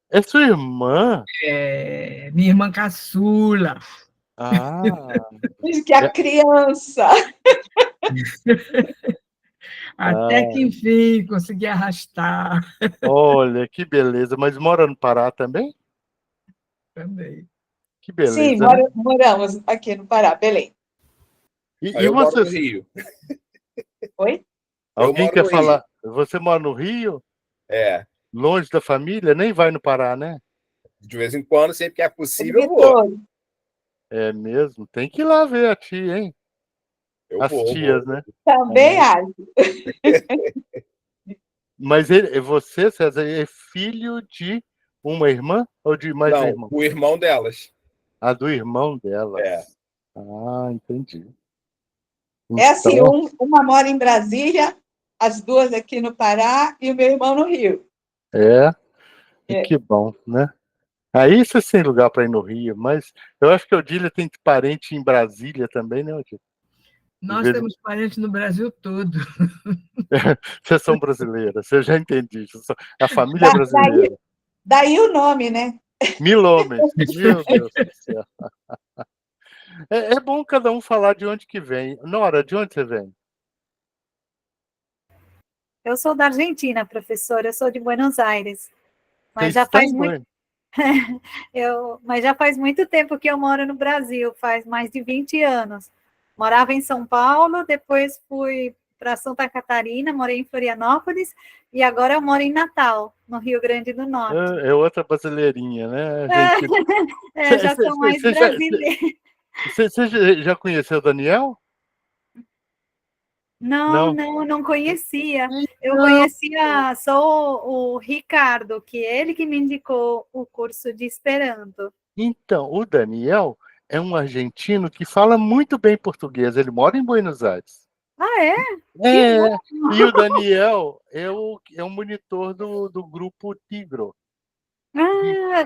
É sua irmã? É minha irmã caçula. Ah! Diz que a criança. Até que, enfim, consegui arrastar. Olha, que beleza. Mas mora no Pará também? Também. Que beleza, Sim, né? moramos aqui no Pará, Belém. E Eu moro no vocês? Rio. Oi? Alguém moro quer no falar? Você mora no Rio? É. Longe da família? Nem vai no Pará, né? De vez em quando, sempre que é possível, eu vou. Vitor, É mesmo? Tem que ir lá ver a tia, hein? Eu As vou. tias, né? também acho. Mas você, César, é filho de uma irmã ou de mais um Não, irmão? o irmão delas. Ah, do irmão É. delas. Ah, entendi. É assim, Então, uma mora em Brasília, as duas aqui no Pará e o meu irmão no Rio. e É. que bom, né? Aí você sem lugar para ir no Rio, mas eu acho que o Odília tem parente em Brasília também, né, Odília? Nós temos parentes no Brasil todo. Vocês são brasileiras, eu já entendi. A família Da- daí, brasileira. daí o nome, né? 1000 homens. Meu Deus do céu. É bom cada um falar de onde que vem. Nora, de onde você vem? Eu sou da Argentina, professora, eu sou de Buenos Aires. Você Mas já está faz em muito, Buenos mas já faz muito tempo que eu moro no Brasil, faz mais de 20 anos. Morava em São Paulo, depois fui para Santa Catarina, morei em Florianópolis e agora eu moro em Natal, no Rio Grande do Norte. É outra brasileirinha, né? Argentina. Já sou mais brasileira. Você já conheceu o Daniel? Não? Não conhecia. Eu Não. conhecia só o Ricardo, que ele que me indicou o curso de Esperanto. Então, o Daniel é um argentino que fala muito bem português. Ele mora em Buenos Aires. Ah, é? Que bom! É, e o Daniel é o monitor do grupo Tigro.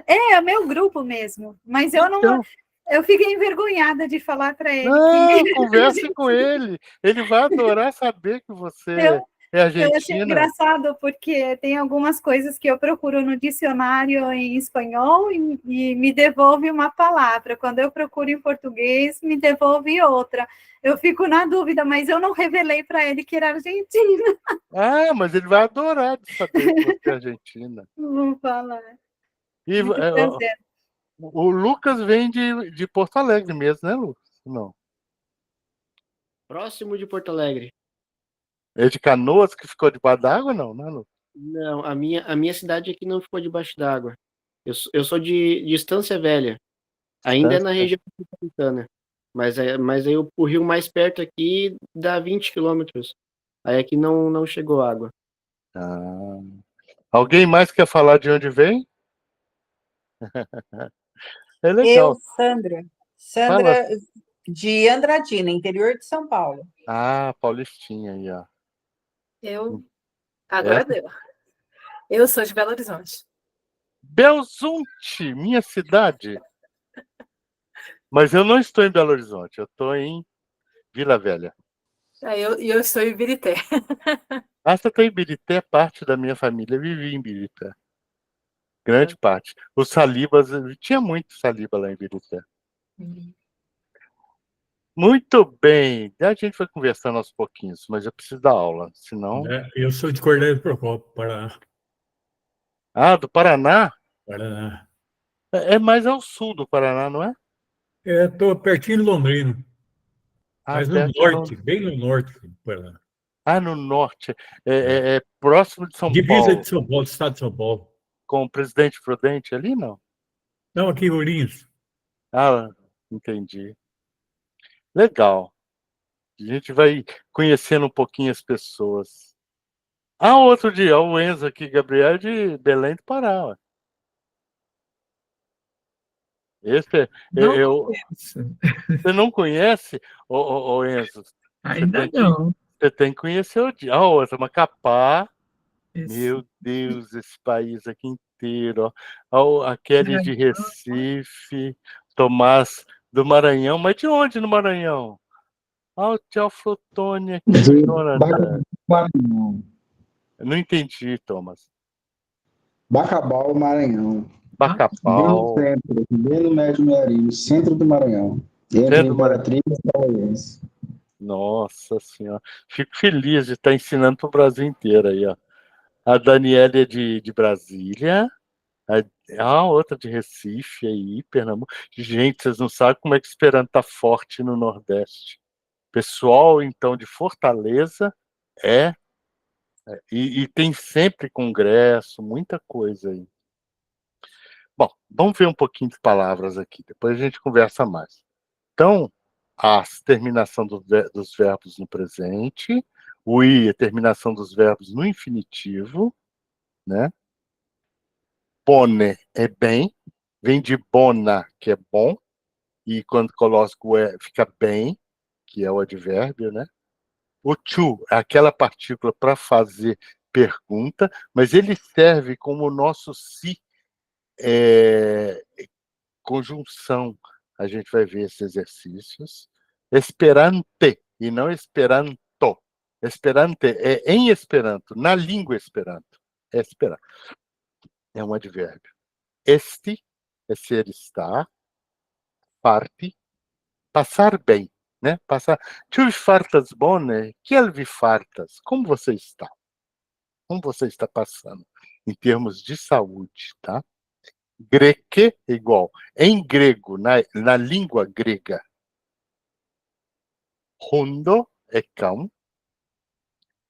É o meu grupo mesmo, mas Então, eu fiquei envergonhada de falar para ele que não, converse com ele. Ele vai adorar saber que você eu, é eu achei argentina. engraçado porque tem algumas coisas que eu procuro no dicionário em espanhol e me devolve uma palavra. Quando eu procuro em português, me devolve outra. Eu fico na dúvida, mas eu não revelei para ele que era argentina. Ah, mas ele vai adorar de saber que você é argentina. Vou falar. E Muito prazer. o Lucas vem de Porto Alegre mesmo, né, Lucas? Não. Próximo de Porto Alegre. É de Canoas que ficou debaixo d'água, não, né, Lucas? Não, a minha cidade aqui não ficou debaixo d'água. Eu sou de Estância Velha. Ainda é na região metropolitana. Mas aí o rio mais perto aqui dá 20 quilômetros. Aí aqui não chegou água. Ah. Alguém mais quer falar de onde vem? É Eu, legal. Sandra. Fala. Sandra de Andradina, interior de São Paulo. Ah, Paulistinha aí, ó. Agora Essa? deu. Eu sou de Belo Horizonte. Belzunte, minha cidade. Mas eu não estou em Belo Horizonte, eu estou em Vila Velha. Eu sou em Ibirité. Ah, você está em Ibirité, parte da minha família vivia em Ibirité. Grande parte. Os salibas, tinha muito saliba lá em Ibirité. Muito bem. A gente vai conversando aos pouquinhos, mas eu preciso dar aula, senão... Eu sou de Cordeiro do Procópio, Paraná. Ah, do Paraná? Paraná. É mais ao sul do Paraná, não é? Estou pertinho de Londrina. Ah, Mas no perto de norte, Londrina. bem no norte do Paraná. Ah, no norte. É próximo de São Divisa Paulo. de São Paulo, estado de São Paulo. Com o Presidente Prudente ali, não? Não, aqui em Ourinhos. Ah, entendi. Legal. A gente vai conhecendo um pouquinho as pessoas. Ah, outro dia, o Enzo aqui, Gabriel, é de Belém do Pará. Ó. Esse você não conhece, ô Enzo? Ainda não. Você tem que conhecer o dia. Ah, outra, Macapá. Isso. Meu Deus, esse país aqui inteiro. Ó. A Kelly de Recife, Tomás do Maranhão. Mas de onde no Maranhão? Ah, o Tchau Flotone aqui, Jonathan. Maranhão. Não entendi, Thomas. Bacabal, Maranhão. Bacabal. Bem no centro, bem no Médio Mearinho, centro do Maranhão. Entre Imperatriz e Paulense. Nossa Senhora. Fico feliz de estar ensinando para o Brasil inteiro aí, ó. A Daniela é de Brasília. A outra de Recife aí, Pernambuco. Gente, vocês não sabem como é que o Esperanto tá forte no Nordeste. Pessoal, então, de Fortaleza é E tem sempre congresso, muita coisa aí. Bom, vamos ver um pouquinho de palavras aqui, depois a gente conversa mais. Então, a terminação dos verbos no presente, o i, a terminação dos verbos no infinitivo, né? Bone é bem, vem de bona, que é bom, e quando coloco o e, fica bem, que é o advérbio, né? O to é aquela partícula para fazer pergunta, mas ele serve como o nosso si, conjunção. A gente vai ver esses exercícios. Esperante, e não esperanto. Esperante é em Esperanto, na língua Esperanto. É esperar. É um advérbio. Este é ser, estar. Parte, passar bem, né? Passar. Tu vi fartas bone? Que vi fartas? Como você está? Como você está passando? Em termos de saúde, tá? Greque é igual. Em grego, na língua grega, rondo é cão.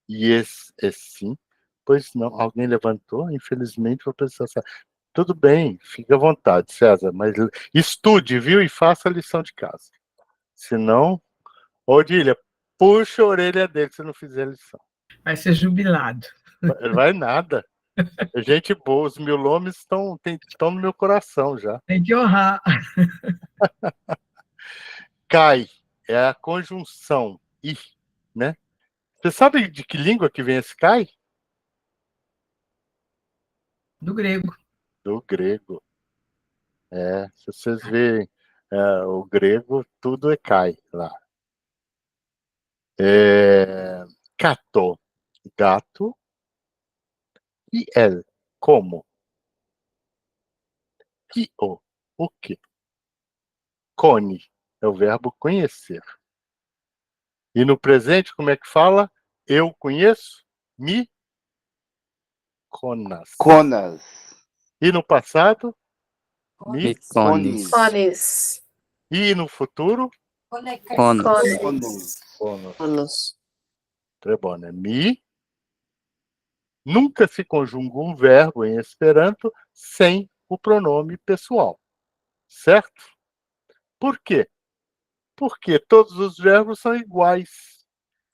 Yes é sim. Pois não, alguém levantou? Infelizmente, vou precisar sair. Tudo bem, fique à vontade, César, mas estude, viu? E faça a lição de casa. Senão, Odília, puxa a orelha dele se não fizer a lição. Vai ser jubilado. Vai nada. Gente boa, os 1000 nomes estão no meu coração já. Tem que honrar. Cai é a conjunção i, né? Você sabe de que língua que vem esse cai? Do grego. Do grego. Se vocês verem o grego, tudo é cai lá. Cato, gato. E el, como? O que? Cone é o verbo conhecer. E no presente, como é que fala? Eu conheço? Me conas. Conas. E no passado? Me cones. Cones. E no futuro? Cones. Conos. Très bom, né? Mi. Nunca se conjuga um verbo em Esperanto sem o pronome pessoal. Certo? Por quê? Porque todos os verbos são iguais.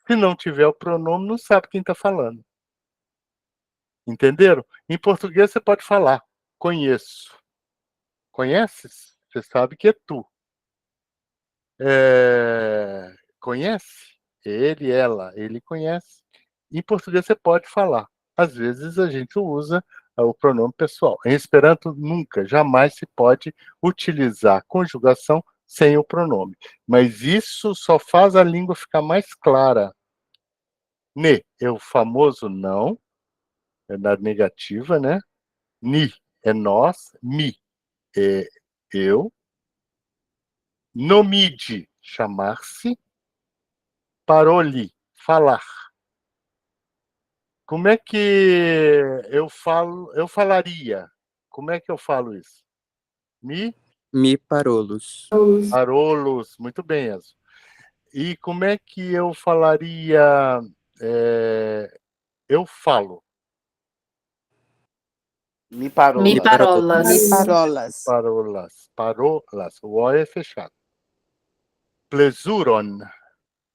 Se não tiver o pronome, não sabe quem está falando. Entenderam? Em português você pode falar, conheço. Conheces? Você sabe que é tu. Conhece? Ele, ela, ele conhece. Em português você pode falar. Às vezes a gente usa o pronome pessoal. Em Esperanto, nunca, jamais se pode utilizar a conjugação sem o pronome. Mas isso só faz a língua ficar mais clara. Ne é o famoso não, é na negativa, né? Ni é nós, mi é eu. Nomide, chamar-se. Paroli, falar. Como é que eu falaria? Como é que eu falo isso? Mi parolos. Parolos, muito bem, Enzo. E como é que eu falaria? Eu falo. Mi parolas. Mi parolas. Mi parolas. Parolas. O O é fechado. Plesuron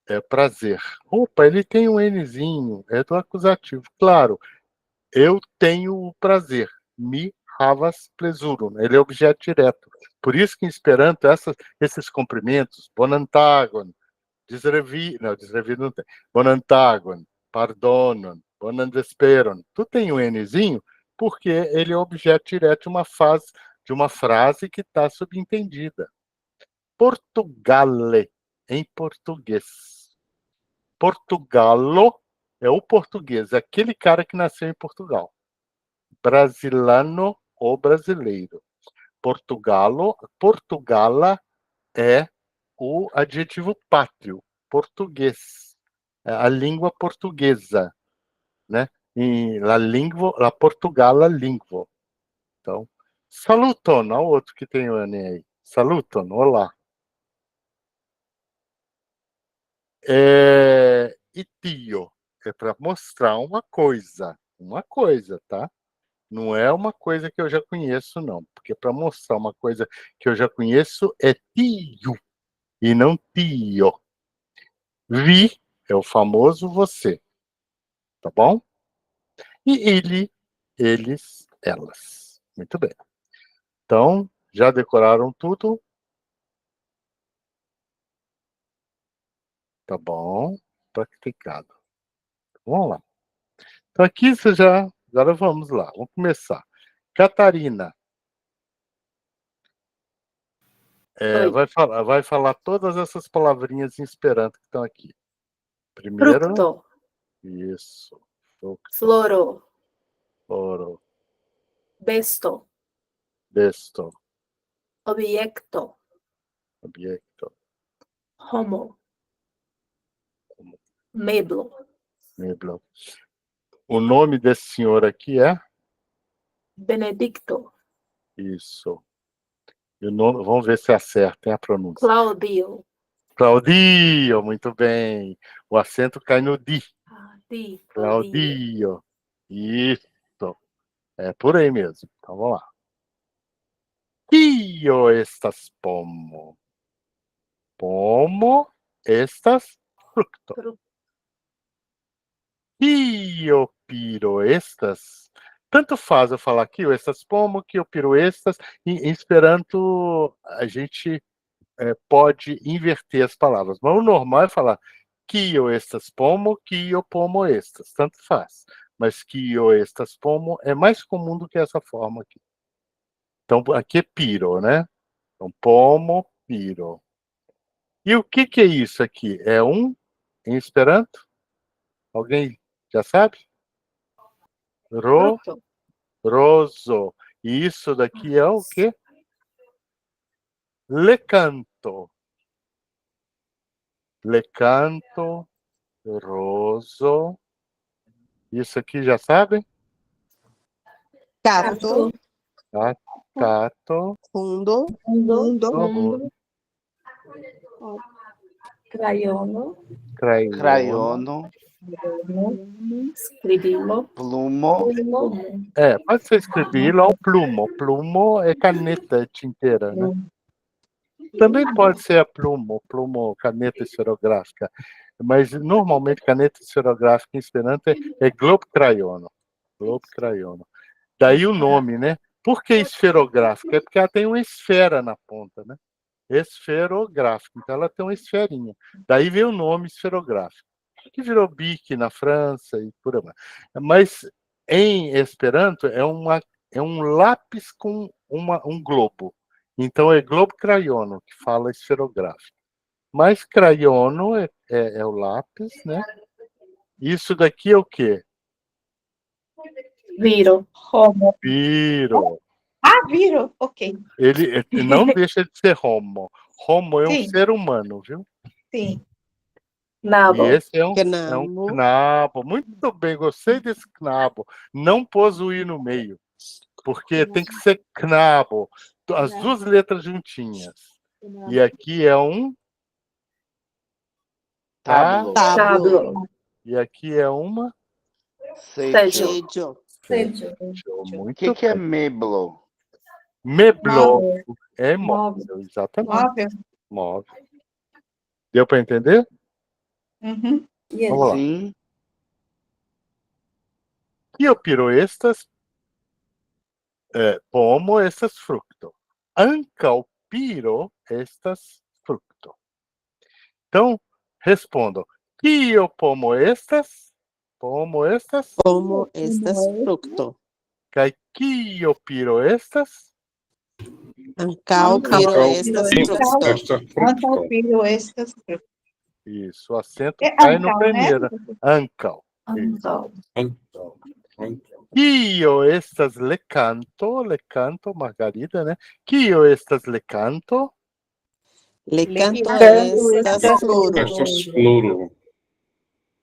é prazer. Opa, ele tem um Nzinho, é do acusativo. Claro, eu tenho o prazer. Mi havas plesuron. Ele é objeto direto. Por isso que em Esperanto, esses comprimentos, bonantagon, desrevido não tem. Bonantagon, pardonon, bonanvesperon, tudo tem um Nzinho, porque ele é objeto direto de uma frase que está subentendida. Portugale, em português. Portugalo é o português, aquele cara que nasceu em Portugal. Brasilano ou brasileiro. Portugala é o adjetivo pátrio, português. É a língua portuguesa, né? E la Portugala lingua. Então, saluton, olha o outro que tem o N aí. Saluton, olá. Itio é para mostrar uma coisa, tá? Não é uma coisa que eu já conheço, não. Porque para mostrar uma coisa que eu já conheço é tio e não tio. Vi é o famoso você, tá bom? E ele, eles, elas. Muito bem. Então, já decoraram tudo? Tá bom. Praticado. Vamos lá. Então aqui você já... Agora vamos lá. Vamos começar. Catarina. Vai falar todas essas palavrinhas em Esperanto que estão aqui. Primeiro... Fructo. Isso. Fructo. Floro. Floro. Besto. Besto. Objeto. Objeto. Homo. Meblo. Meblo. O nome desse senhor aqui é? Benedicto. Isso. E o nome, vamos ver se acerta, hein, a pronúncia. Claudio. Claudio, muito bem. O acento cai no di. Di. Claudio. Isso. É por aí mesmo. Então vamos lá. Kio estas pomo. Pomo estas fructo. Kio piro estas. Tanto faz eu falar kio estas pomo, kio piro estas. Em Esperanto, a gente pode inverter as palavras. Mas o normal é falar kio estas pomo, kio pomo estas. Tanto faz. Mas kio estas pomo é mais comum do que essa forma aqui. Então, aqui é piro, né? Então, pomo, piro. E o que é isso aqui? É um em Esperanto? Alguém já sabe? Roso. E isso daqui é o quê? Lecanto. Lecanto, roso. Isso aqui já sabem? Cato. Cato. Fundo. Crayono. Crayono. Scribilo. Plumo. Pode ser escribilo ou plumo. Plumo é caneta tinteira, né? Também pode ser a plumo, caneta esferográfica. Mas, normalmente, caneta esferográfica em Esperanto é globo crayono. Globo crayono. Daí o nome, né? Por que esferográfica? É porque ela tem uma esfera na ponta, né? Esferográfica. Então, ela tem uma esferinha. Daí veio o nome esferográfico. Que virou bique na França e por aí. Mas, em Esperanto, é um lápis com um globo. Então, é globo crayono, que fala esferográfico. Mas crayono é o lápis, né? Isso daqui é o quê? Viro. Homo. Viro. Viro, ok. Ele não deixa de ser homo. Homo é um Sim. ser humano, viu? Sim. Nabo. E esse é um knabo. Muito bem, gostei desse knabo. Não pôs o i no meio, porque tem que ser knabo. As duas letras juntinhas. E aqui é um Tablo. E aqui é uma Sejo. Muito O que é meblo? Meblo é móvel, exatamente. Móvel. Deu para entender? Uhum. Vamos lá. Sim. Io piro estas pomo estas fructo. Ankaŭ piro estas fructo. Então, respondo. Kio pomo estas? Pomo estas? Pomo estas fructo. Kaj kio piro estas? Ankaŭ piro estas fructo. Ankaŭ piro estas fructo. Isso, o acento cai no ankaŭ, primeiro. né? Ankaŭ. Kio estas lecanto? Lecanto, Margarida, né? Kio estas lecanto? Lecanto estas floro. Estas floro.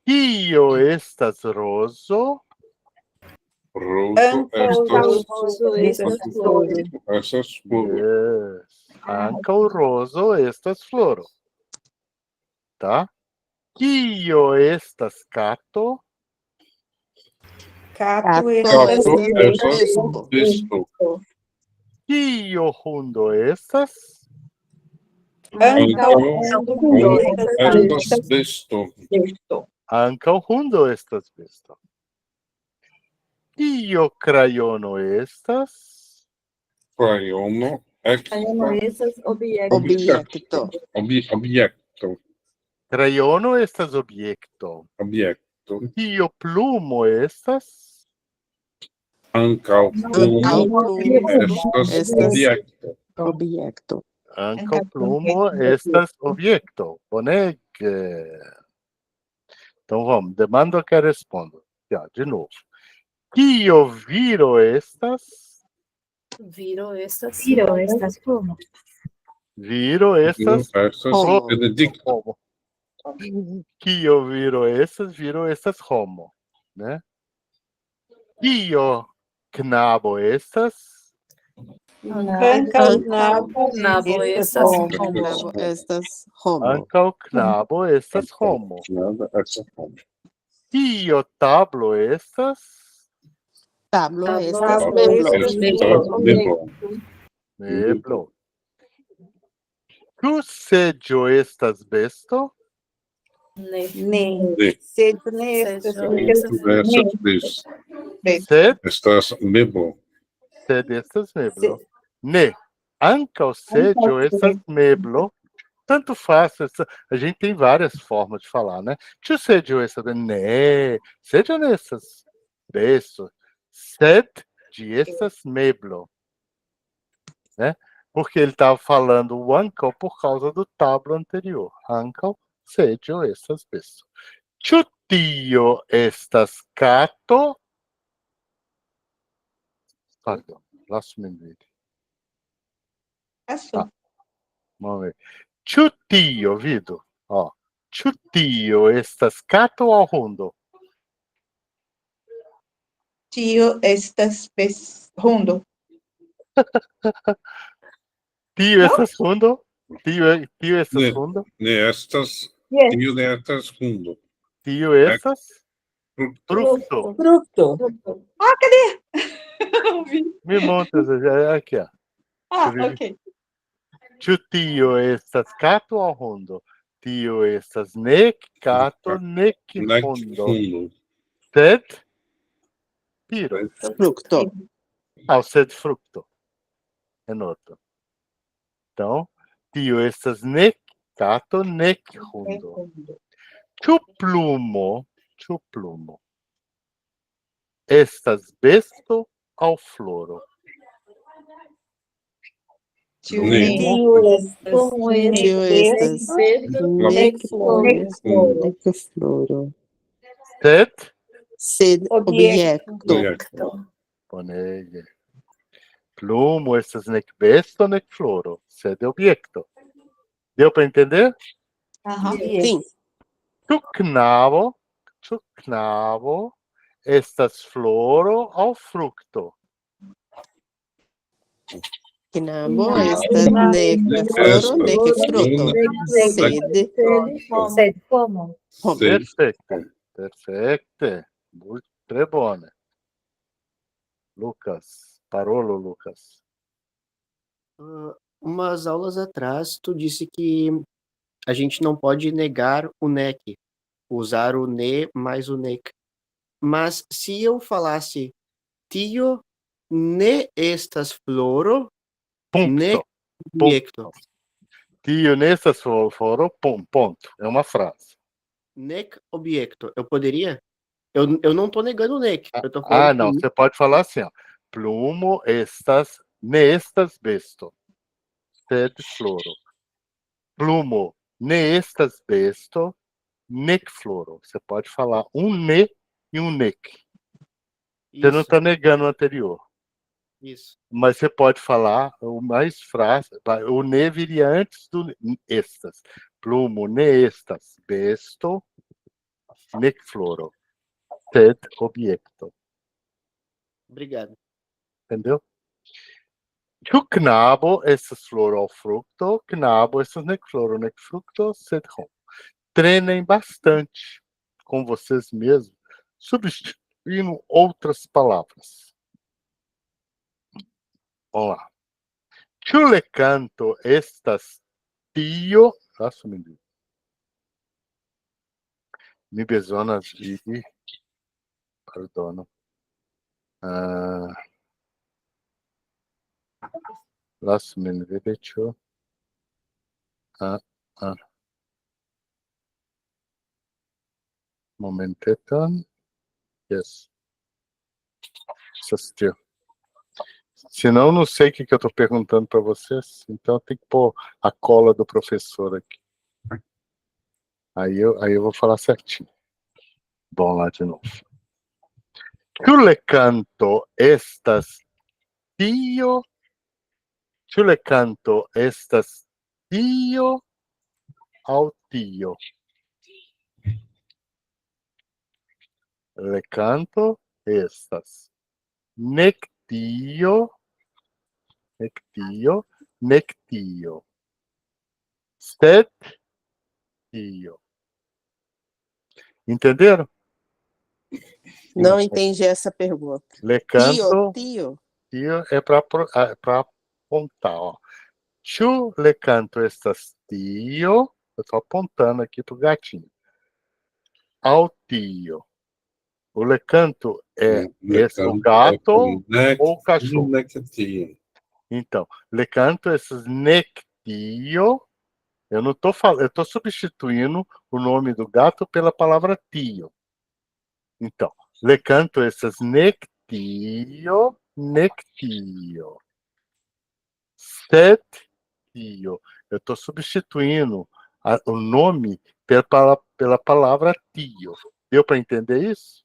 Kio estas roso? Roso estas floro. Yes. Ankaŭ roso estas floro. Tá? Kio estas kato? Cato estas Besto. besto. Kio hundo estas? Ankaŭ Hundo estas besto. Ankaŭ hundo estas besto. Kio krajono estas? Crayono Estas objekto. Objekto. Objekto. Krajono estas objekto. Objekto. Kio plumo estas? Ankaŭ plumo estas objekto. Objekto. Ankaŭ plumo estas objekto. Bonege. Então vamos, demando que respondo. Já, de novo. Kio viro estas? Viro estas. Viro estas plumo. Viro estas Estas Benedicto. homo. Kio viro estas homo, né? Kio knabo estas? Ankaŭ Knabo estas homo. Knabo estas homo. Ankaŭ knabo estas homo. Nada, estas homo. Kio tablo estas? Tablo estas Tablo meblo. Estas meblo. Meblo. Ĉu seĝo estas besto? Ne. Seĝo ne estas Estas besto. Sed, Estas meblo. sed estas meblo. Ne. Ankaŭ seĝo estas meblo. Tanto faz, a gente tem várias formas de falar, né? Ĉu seĝo estas ne, seĝo ne estas besto, sed ĝi estas meblo, né? Porque ele estava falando o ankaŭ por causa do tablo anterior. Ankaŭ seĝo estas besto. Ĉu tio estas kato? Pardon, lasu min vidi. Passou. Vamos ver. Ĉu tio, vidu? Ó. Ĉu tio estas kato aŭ hundo? Tio estas hundo. Tio estas hundo? Tio estas Ne. hundo? Ne estas tio ne estas hundo. Tio estas frukto. Frukto. Ah, cadê? Não vi. Me monta aqui, ó. Ah, Deixa eu ver. ok. Ĉu tio estas kato aŭ hundo? Tio estas nek kato nek Nek hundo. hundo. Sed piro. Frukto. Aŭ sed frukto. Enoto. Então, tio estas nek kato nek hundo. Ĉu plumo estas besto aŭ floro? Tio Ne. Tio estas nek floro. Sed Sed objekto. bonege. Plumo estas nek besto nek floro, sed objekto. Deu para entender? Aham. Sim. Ĉu knabo estas floro aŭ frukto? Knabo estas nek floro nek frukto. Sed homo. Perfekte. Muito tre bone. Lucas, parolo, Lucas. Umas aulas atrás, tu disse que a gente não pode negar o NEC, usar o ne mais o nec. Mas se eu falasse tio ne estas floro, ne objekto. Tio ne estas floro, ponto. É uma frase. Nec objekto. Eu poderia? Eu não tô negando o nec. Eu tô falando Não. Você pode falar assim, ó. Plumo estas, ne estas besto. Sed floro. Plumo ne estas besto, nec floro. Você pode falar um ne e um nec. Você não está negando o anterior. Isso. Mas você pode falar o mais frase. O ne viria antes do estas. Plumo ne estas besto, nec floro. Sed objekto. Obrigado. Entendeu? Ĉu knabo estas floro aŭ frukto? Knabo estas nek floro nek frukto, sed homo. Treinem bastante com vocês mesmos. substituindo outras palavras. Vamos lá. Ĉu le canto estas tio? Lasu min vidi. Mi bezonas vidi. Pardonu. Lasu min vidi, ĉu? Momenteton. Yes. Assistiu. Senão, não sei o que eu estou perguntando para vocês. Então, tem que pôr a cola do professor aqui. Aí eu vou falar certinho. Vamos lá de novo. Ĉu le canto estas tio? Ĉu le canto estas tio aŭ tio? Le canto estas nek tio, nek tio, sed tio. Entenderam? Não entendi essa pergunta. Le canto, Tio. tio é para apontar. Ó. Ĉu le canto estas tio? Eu estou apontando aqui para o gatinho. Ao tio. O le canto é o gato ou o cachorro. Então, le canto esses nectio. Eu não estou falando, eu estou substituindo o nome do gato pela palavra tio. Então, le canto esses nectio. Sed tio. Eu estou substituindo o nome pela palavra tio. Deu para entender isso?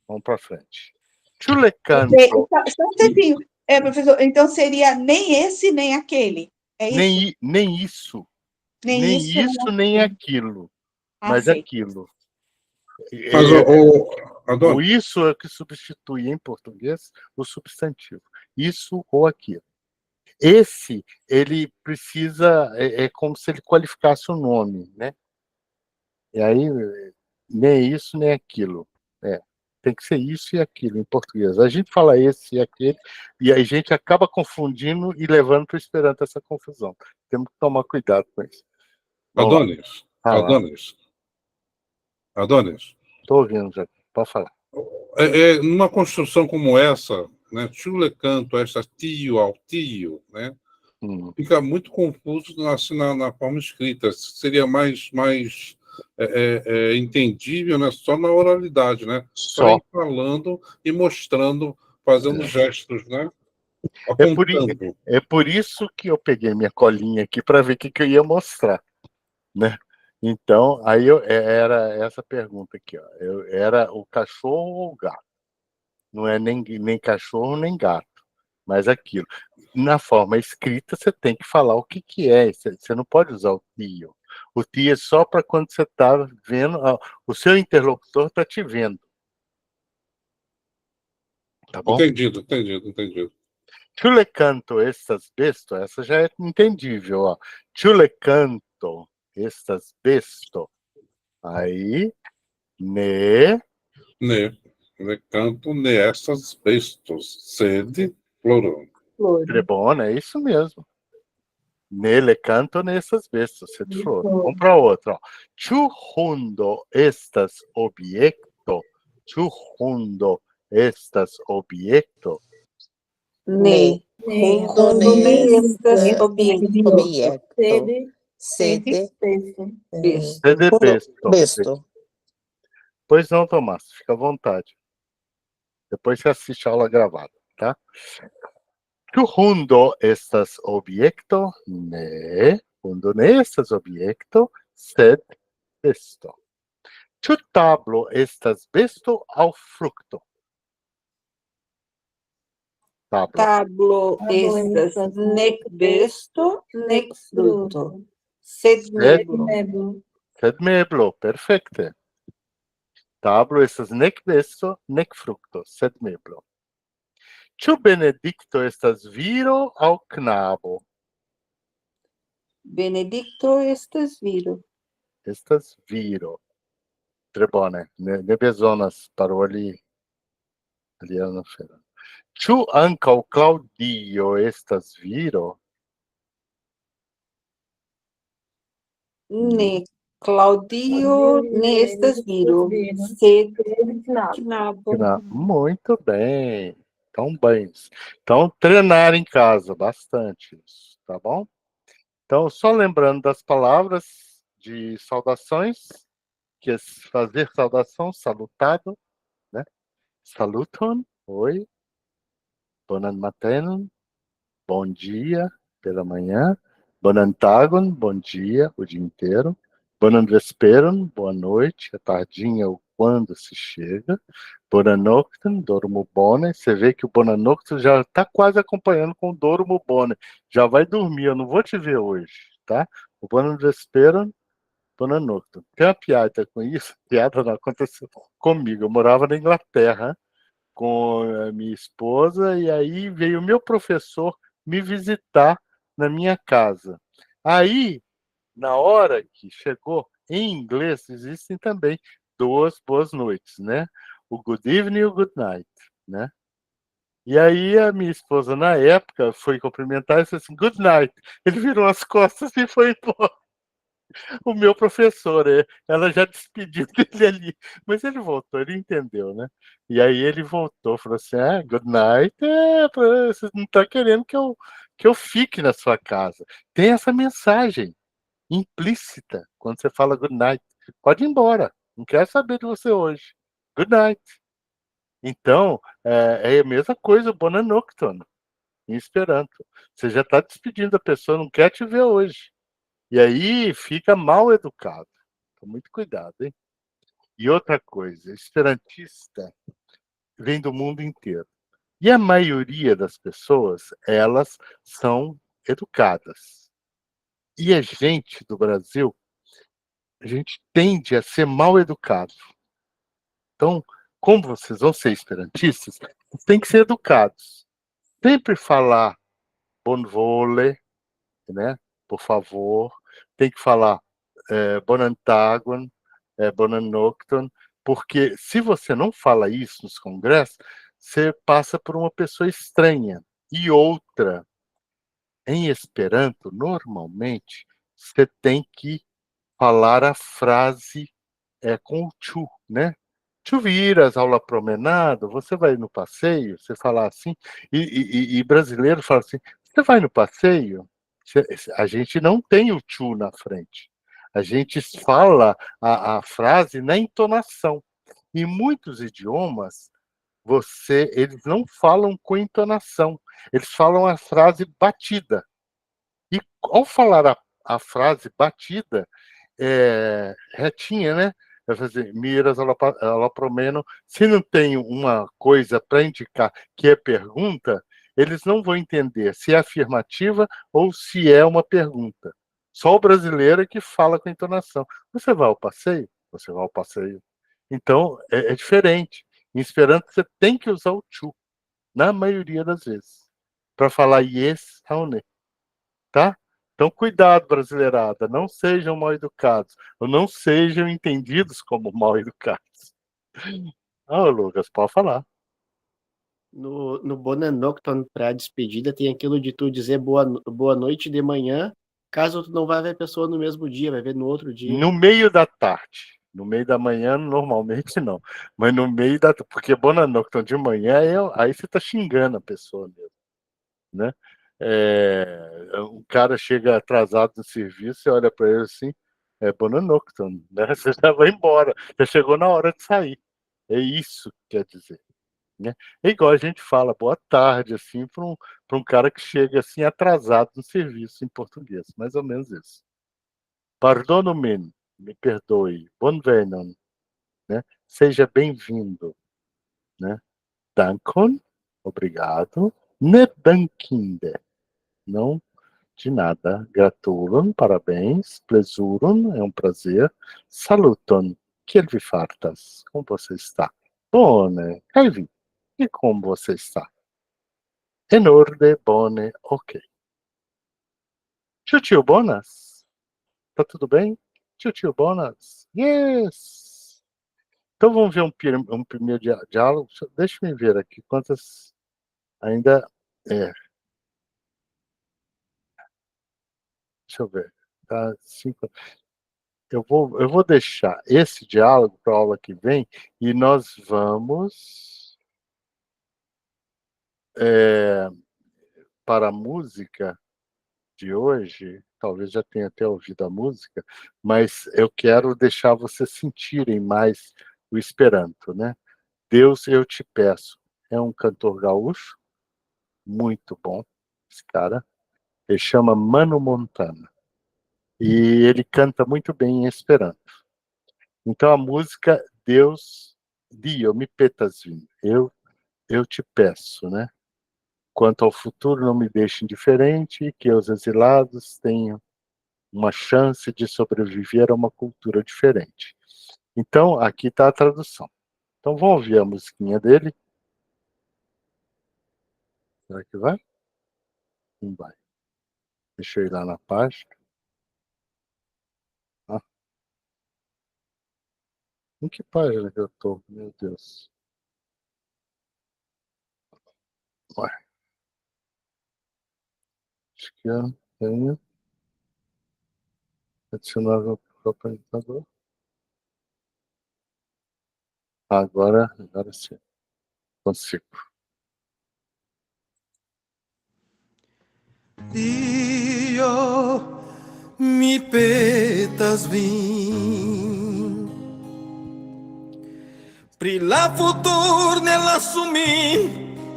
Vamos para frente. Ĉu le canto... Só um tempinho. Professor, então seria nem esse, nem aquele. É isso? Nem isso. Nem isso, nem aquilo. Mas aquilo. Mas, o isso é que substitui em português o substantivo. Isso ou aquilo. Esse, ele precisa... É como se ele qualificasse o nome, né? E aí, nem isso, nem aquilo. Tem que ser isso e aquilo em português. A gente fala esse e aquele, e a gente acaba confundindo e levando para o Esperanto essa confusão. Temos que tomar cuidado com isso. Adonis. Estou ouvindo, já. Pode falar. Numa construção como essa, né, ĉu le canto estas tio ao tio, né, fica muito confuso assim, na forma escrita. Seria mais entendível, né, só na oralidade, né? Só falando e mostrando, fazendo gestos, né? É por isso que eu peguei minha colinha aqui para ver o que eu ia mostrar, né? Então, aí era essa pergunta aqui, ó. Era o cachorro ou o gato? Não é nem cachorro nem gato, mas aquilo. Na forma escrita, você tem que falar o que é. Você não pode usar o tio. O tio é só para quando você está vendo, o seu interlocutor está te vendo. Tá bom? Entendido. Ĉu le canto estas besto? Essa já é entendível, ó. Ĉu le canto estas besto? Aí, ne le canto ne estas bestos, sed plural. Trebona, é isso mesmo. Ne le canto nestas bestos, sed plural. Vamos para outra, ó. Ĉu hundo estas objekto? Ĉu hundo estas objekto? Ne. Hundo ne estas objekto. Sede besto. Pois não, Tomás, fica à vontade. Depois você assiste a aula gravada, tá? Ĉu hundo estas objekto? Ne. Hundo ne estas objekto, sed besto. Ĉu tablo estas besto aŭ frukto? Tablo estas nek besto, nek fruto. Sed meblo. Sed meblo, perfekte. Tablo estas nek besto, nek frukto, sed meblo. Ĉu Benedikto estas viro aŭ knabo? Benedikto estas viro. Estas viro. Trebone, ne bezonas paroli alian aferon. Ĉu ankaŭ Claudio estas viro? Ne. Claudio ne estas viro, sed knabo. Muito bem. Então, bens. Então, treinar em casa bastante isso, tá bom? Então, só lembrando das palavras de saudações, que é fazer saudação, salutado, né? Saluton, oi, bonan matenon, bom dia, pela manhã, bonan tagon, bom dia, o dia inteiro, bonan vesperon, boa noite, a tardinha ou quando se chega, bonan noctem, dormo bone, você vê que o bonan noctem já está quase acompanhando com o dormo bone, já vai dormir, eu não vou te ver hoje, tá? O bonan vesperon, bonan noctem. Tem uma piada com isso? Piada não aconteceu comigo, eu morava na Inglaterra, com a minha esposa, e aí veio o meu professor me visitar na minha casa. Aí, na hora que chegou, em inglês, existem também 2 boas noites, né? O good evening e o good night, né? E aí a minha esposa, na época, foi cumprimentar e disse assim, good night. Ele virou as costas e foi embora. O meu professor, ela já despediu dele ali, mas ele voltou, ele entendeu, né? E aí ele voltou, falou assim, good night, você não está querendo que eu fique na sua casa. Tem essa mensagem implícita quando você fala good night. Pode ir embora, não quero saber de você hoje. Good night. Então, é a mesma coisa, boa nocton, em Esperanto. Você já está despedindo a pessoa, não quer te ver hoje. E aí fica mal educado. Então, muito cuidado, hein? E outra coisa, esperantista vem do mundo inteiro. E a maioria das pessoas, elas são educadas. E a gente do Brasil, a gente tende a ser mal educado. Então, como vocês vão ser esperantistas, vocês têm que ser educados. Sempre falar bon vole, né? Por favor. Tem que falar bonan tagon, bonan nocton, porque se você não fala isso nos congressos, você passa por uma pessoa estranha. E outra, em Esperanto, normalmente, você tem que falar a frase com o tchu, né? Tu viras aula promenado, você vai no passeio, você fala assim, e brasileiro fala assim, você vai no passeio? A gente não tem o tchu na frente. A gente fala a frase na entonação. Em muitos idiomas, eles não falam com entonação. Eles falam a frase batida. E ao falar a frase batida, retinha, né? Vai fazer miras alla promeno. Se não tem uma coisa para indicar que é pergunta, eles não vão entender se é afirmativa ou se é uma pergunta. Só o brasileiro é que fala com entonação. Você vai ao passeio? Você vai ao passeio. Então, é diferente. Em Esperanto, você tem que usar o chu, na maioria das vezes, para falar yes, haune. Tá? Então, cuidado, brasileirada, não sejam mal educados, ou não sejam entendidos como mal educados. Lucas, pode falar. No bonan nocton, para despedida, tem aquilo de tu dizer boa noite de manhã, caso tu não vai ver a pessoa no mesmo dia, vai ver no outro dia. No meio da tarde. No meio da manhã, normalmente não. Mas no meio da... Porque bonan nocton de manhã, aí você está xingando a pessoa mesmo, né? Um cara chega atrasado no serviço, você olha para ele assim, bonan nocton, né? Você já vai embora, já chegou na hora de sair. É isso que quer dizer. Né? É igual a gente fala boa tarde, assim, para um cara que chega assim atrasado no serviço em português, mais ou menos isso. Pardonu-me, me perdoe, bonvenon, né? Seja bem-vindo, né? Dankon, obrigado, ne dankinde, não de nada, gratulon, parabéns, plesuron, é um prazer, saluton, kiel vi fartas, como você está? Bone, kai vi? E como você está? En orde, bone, ok. Tio Bonas? Tá tudo bem? Tio Bonas? Yes! Então vamos ver um primeiro diálogo. Deixa eu ver aqui quantas ainda é. Deixa eu ver. Tá 5. Eu vou deixar esse diálogo para a aula que vem e nós vamos para a música de hoje. Talvez já tenha até ouvido a música, mas eu quero deixar vocês sentirem mais o Esperanto, né? Deus, eu te peço. É um cantor gaúcho, muito bom, esse cara. Ele chama Mano Montana. E ele canta muito bem em Esperanto. Então a música Deus, Dio, me petas vim. Eu te peço, né? Quanto ao futuro, não me deixe indiferente, que os exilados tenham uma chance de sobreviver a uma cultura diferente. Então, aqui está a tradução. Então, vamos ouvir a musiquinha dele. Será que vai? Não vai. Deixa eu ir lá na página. Em que página que eu estou? Meu Deus. Ué. Acho que eu tenho. Adicionar o apresentador. Agora sim. Consigo. Dio, mi petas vin. Pri la futur nell'assumir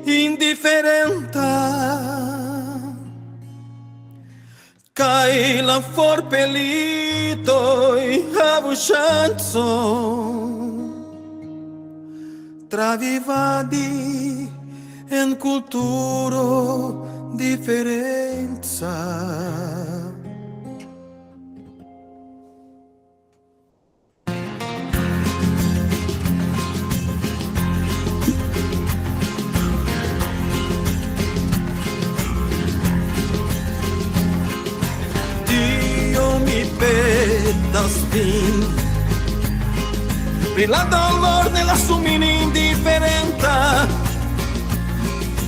indifferenta. Cai la forpelito e avuchanzo. Travivadi en culturo differenza. Dio mi petas vin. La dolor nell'assumir indifferenta.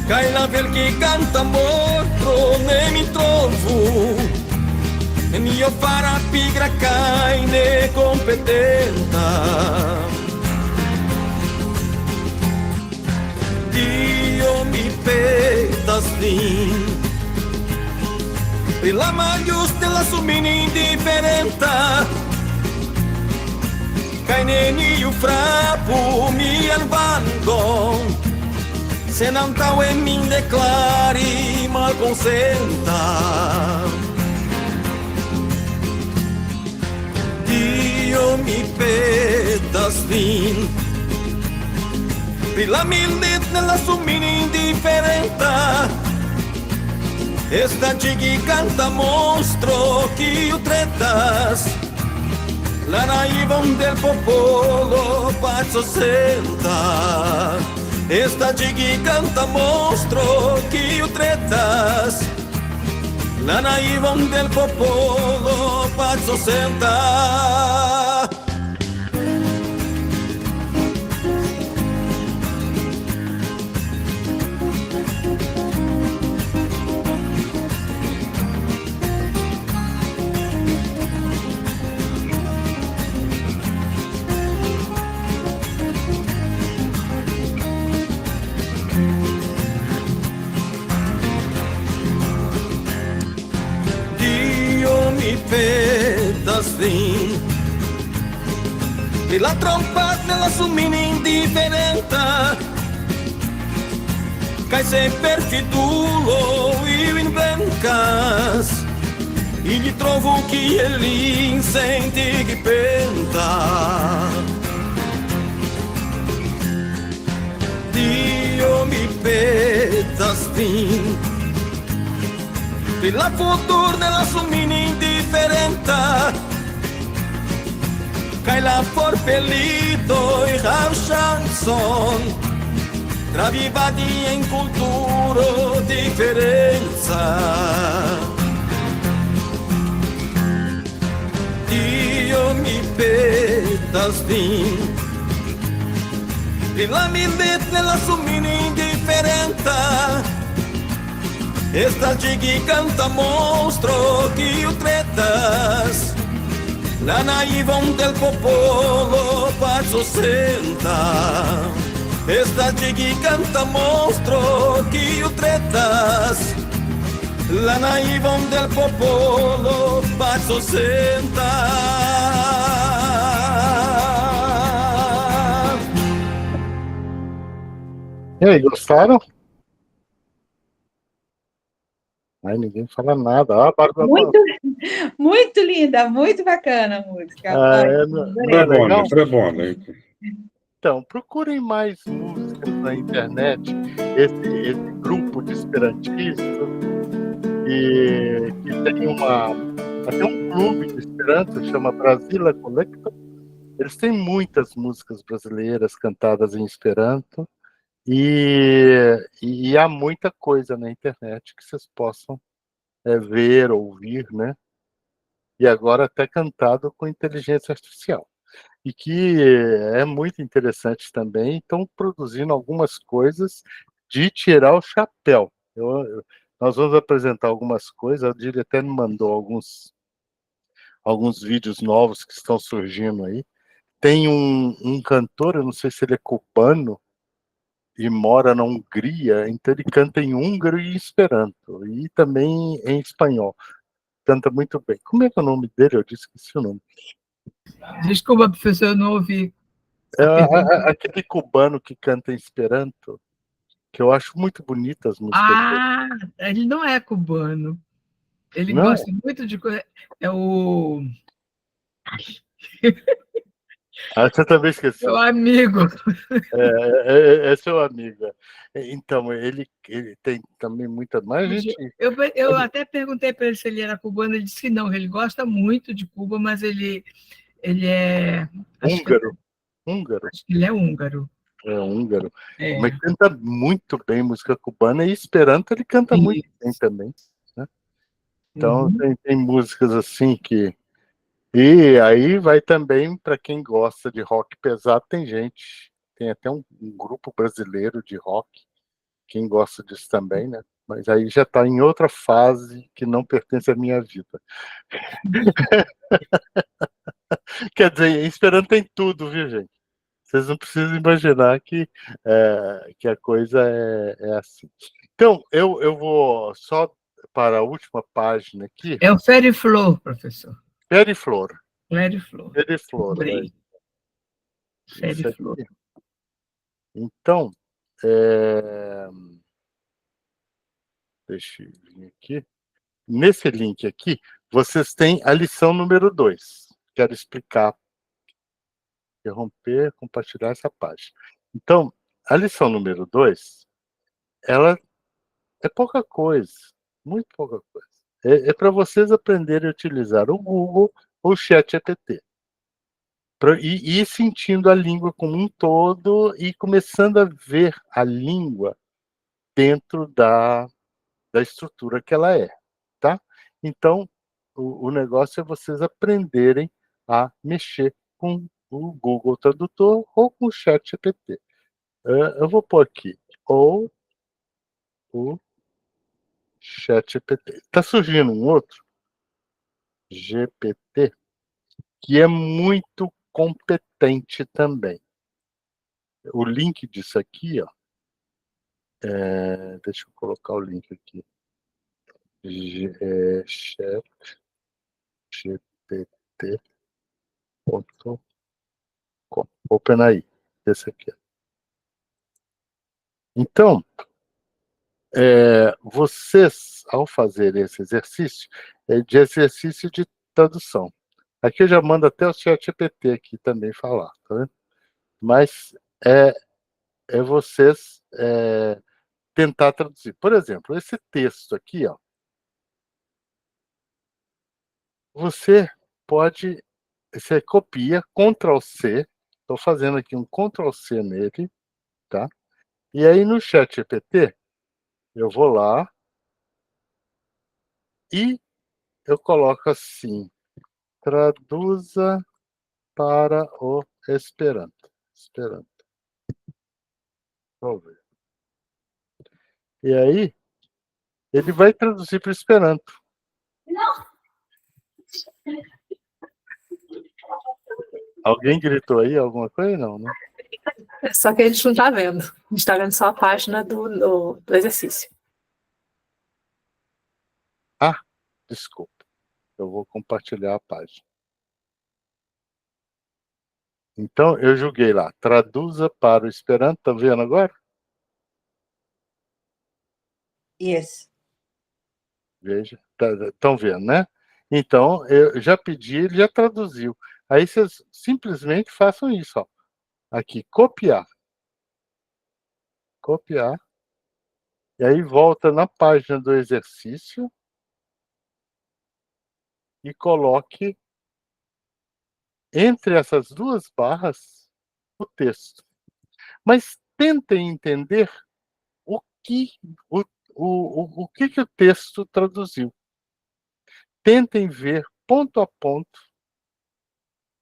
Cai la vel che canta morto ne mi trovo. E mio farà pigra cai ne competenta. Dio mi petas vin. La maglius nell'assumir indifferenta. Cai neni o frapo mi albando. Se não tau e mi declari mal consenta. Dio mi petas vin. Pila mildet nell'assumir indifferenta. Esta chigi canta mostro che o tretas. La naivon del popolo pazzo senta. Esta chigi canta mostro che o tretas. La naivon del popolo pazzo senta. Petas vin. E la trompa nell'assumir indifferenta. Cai sempre fidulo io in blancas. E gli trovo chi è lì senti che penta. Dio mi petas vin. La futur nell'assumir indifferenta. Cai la forpelito e chanson. Travivati in culturo differenza. Dio mi petas vin. e la millet nella sumina indifferenta. E sta che canta mostro che io tretas, la naivon del popolo faccio senta. E sta che canta mostro che io tretas, la naivon del popolo faccio senta. E aí, gostaram? Ai, ninguém fala nada. Ah, Bárbara, Muito linda, muito bacana a música. Ah, Ai, é, adorei. não é legal? Trebona. Então, procurem mais músicas na internet. Esse grupo de esperantistas que tem até um clube de esperanto, chama Brasília Collecta. Eles têm muitas músicas brasileiras cantadas em esperanto e há muita coisa na internet que vocês possam ver, ouvir, né? E agora até cantado com inteligência artificial. E que é muito interessante também, estão produzindo algumas coisas de tirar o chapéu. Nós vamos apresentar algumas coisas, a Dília até me mandou alguns vídeos novos que estão surgindo aí. Tem um cantor, eu não sei se ele é cubano, e mora na Hungria, então ele canta em húngaro e em esperanto, e também em espanhol. Canta muito bem. Como é que é o nome dele? Eu disse que esqueci o nome. Desculpa, professor, eu não ouvi. Aquele cubano que canta em esperanto, que eu acho muito bonitas as músicas dele. Ele não é cubano. Ele Não? gosta muito de coisa. É o. Você também esqueceu. Meu amigo. É seu amigo. Então, ele tem também muita mais gente. Eu até perguntei para ele se ele era cubano, ele disse que não, ele gosta muito de Cuba, mas ele é... Húngaro. Húngaro. Acho que ele é húngaro. É húngaro. É. Mas canta muito bem música cubana e esperanto ele canta muito bem também. Né? Então, tem músicas assim que... E aí vai também, para quem gosta de rock pesado, tem até um grupo brasileiro de rock, quem gosta disso também, né? Mas aí já está em outra fase que não pertence à minha vida. Quer dizer, esperando tem tudo, viu, gente? Vocês não precisam imaginar que a coisa é assim. Então, eu vou só para a última página aqui. É o Feriflor, professor. Feriflor. Feriflor. Feriflor. Feriflor. Então, deixa eu vir aqui. Nesse link aqui, vocês têm a lição número 2. Quero explicar. Interromper, compartilhar essa página. Então, a lição número 2, ela é pouca coisa, muito pouca coisa. É para vocês aprenderem a utilizar o Google ou o ChatGPT. E ir sentindo a língua como um todo e começando a ver a língua dentro da estrutura que ela é, tá? Então, o negócio é vocês aprenderem a mexer com o Google Tradutor ou com o ChatGPT. Eu vou pôr aqui, ou o ChatGPT. Está surgindo um outro, GPT, que é muito competente também. O link disso aqui, ó, deixa eu colocar o link aqui. ChatGPT.com. OpenAI, esse aqui. Então, vocês, ao fazer esse exercício, é de exercício de tradução. Aqui eu já mando até o ChatGPT aqui também falar, tá vendo? Mas é vocês tentar traduzir. Por exemplo, esse texto aqui, ó, você copia, Ctrl+C, estou fazendo aqui um Ctrl+C nele, tá? E aí no ChatGPT, eu vou lá e eu coloco assim, traduza para o Esperanto. Vamos ver. E aí, ele vai traduzir para o Esperanto. Não. Alguém gritou aí alguma coisa? Não, né? Só que a gente não está vendo. A gente está vendo só a página do exercício. Ah, desculpa. Eu vou compartilhar a página. Então, eu joguei lá. Traduza para o Esperanto. Estão vendo agora? Yes. Veja. Estão vendo, né? Então, eu já pedi, ele já traduziu. Aí vocês simplesmente façam isso, ó. Aqui, copiar. Copiar. E aí volta na página do exercício e coloque entre essas duas barras o texto. Mas tentem entender o que o texto traduziu. Tentem ver ponto a ponto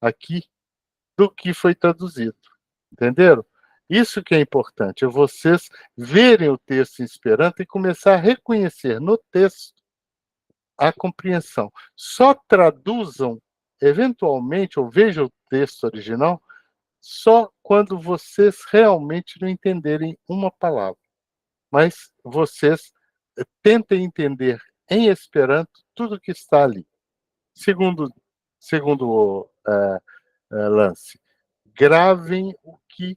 aqui do que foi traduzido. Entenderam? Isso que é importante, é vocês verem o texto em Esperanto e começar a reconhecer no texto a compreensão. Só traduzam, eventualmente, ou vejam o texto original, só quando vocês realmente não entenderem uma palavra. Mas vocês tentem entender em Esperanto tudo que está ali. Segundo lance, gravem o que,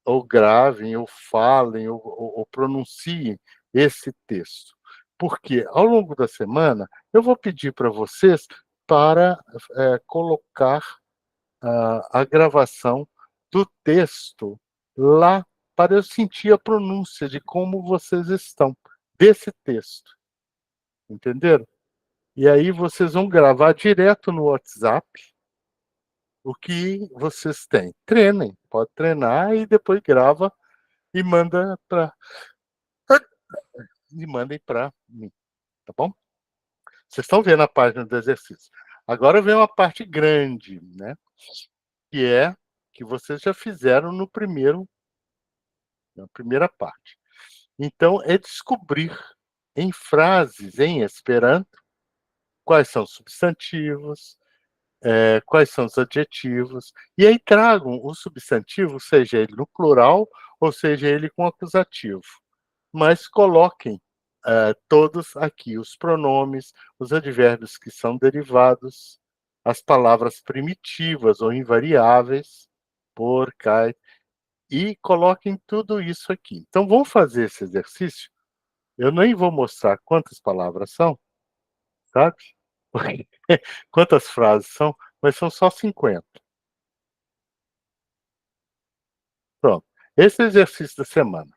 ou gravem, ou falem, ou pronunciem esse texto. Porque ao longo da semana eu vou pedir para vocês para colocar a gravação do texto lá para eu sentir a pronúncia de como vocês estão desse texto. Entenderam? E aí vocês vão gravar direto no WhatsApp o que vocês têm. Treinem, pode treinar e depois grava e manda para mandem para mim, tá bom? Vocês estão vendo a página do exercício. Agora vem uma parte grande, né? Que é que vocês já fizeram na primeira parte. Então, é descobrir em frases em Esperanto quais são os substantivos, quais são os adjetivos, e aí tragam o substantivo, seja ele no plural ou seja ele com acusativo. Mas coloquem todos aqui os pronomes, os advérbios que são derivados, as palavras primitivas ou invariáveis, por, cai, e coloquem tudo isso aqui. Então, vamos fazer esse exercício. Eu nem vou mostrar quantas palavras são, sabe? Quantas frases são, mas são só 50. Pronto. Esse é o exercício da semana.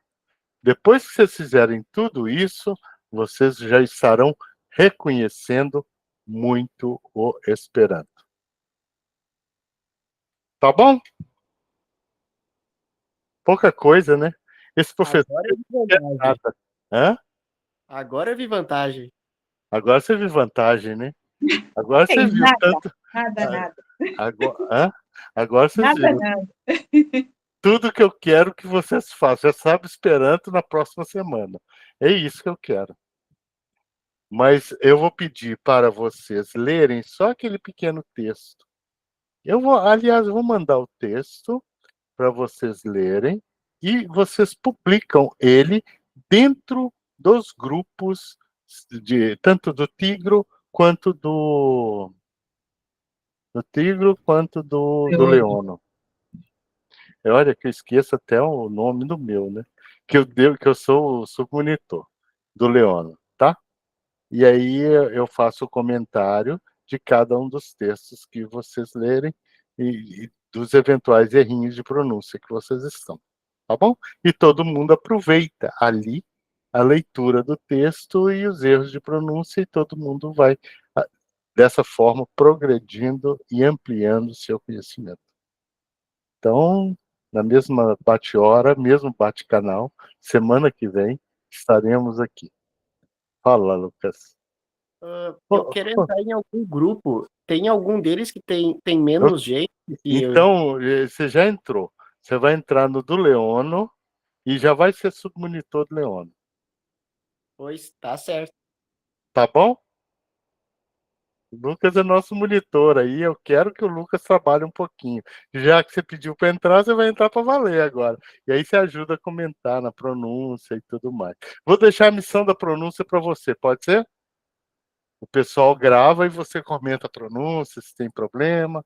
Depois que vocês fizerem tudo isso, vocês já estarão reconhecendo muito o Esperanto. Tá bom? Pouca coisa, né? Esse professor... Agora eu vi vantagem. Hã? Agora eu vi vantagem. Agora você viu vantagem, né? Agora você viu nada, tanto... Nada. Agora vocês viram. Nada. Tudo que eu quero que vocês façam. Já sabe Esperanto na próxima semana. É isso que eu quero. Mas eu vou pedir para vocês lerem só aquele pequeno texto. Aliás, eu vou mandar o texto para vocês lerem e vocês publicam ele dentro dos grupos tanto do Tigro quanto do do Leono. Olha que eu esqueço até o nome do meu, né? Que eu sou o submonitor do Leono, tá? E aí eu faço o comentário de cada um dos textos que vocês lerem e dos eventuais errinhos de pronúncia que vocês estão, tá bom? E todo mundo aproveita ali a leitura do texto e os erros de pronúncia e todo mundo vai, dessa forma, progredindo e ampliando o seu conhecimento. Então, na mesma bate-hora, mesmo bate-canal, semana que vem, estaremos aqui. Fala, Lucas. Eu quero entrar em algum grupo. Tem algum deles que tem menos gente? Então, você já entrou. Você vai entrar no do Leono E já vai ser submonitor do Leona. Pois tá certo. Tá bom? O Lucas é nosso monitor aí. Eu quero que o Lucas trabalhe um pouquinho. Já que você pediu para entrar, você vai entrar para valer agora. E aí você ajuda a comentar na pronúncia e tudo mais. Vou deixar a missão da pronúncia para você, pode ser? O pessoal grava e você comenta a pronúncia, se tem problema.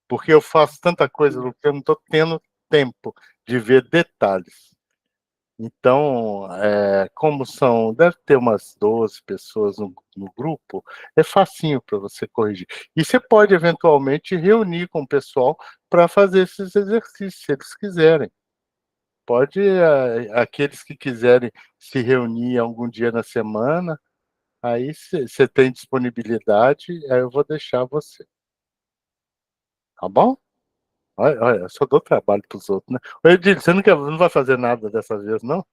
Porque eu faço tanta coisa, Lucas, eu não estou tendo tempo de ver detalhes. Então, como deve ter umas 12 pessoas no grupo, é facinho para você corrigir. E você pode, eventualmente, reunir com o pessoal para fazer esses exercícios, se eles quiserem. Pode, aqueles que quiserem se reunir algum dia na semana, aí você tem disponibilidade, aí eu vou deixar você. Tá bom? Olha, eu só dou trabalho para os outros, né? Ô, Edilho, você não vai fazer nada dessa vez, não?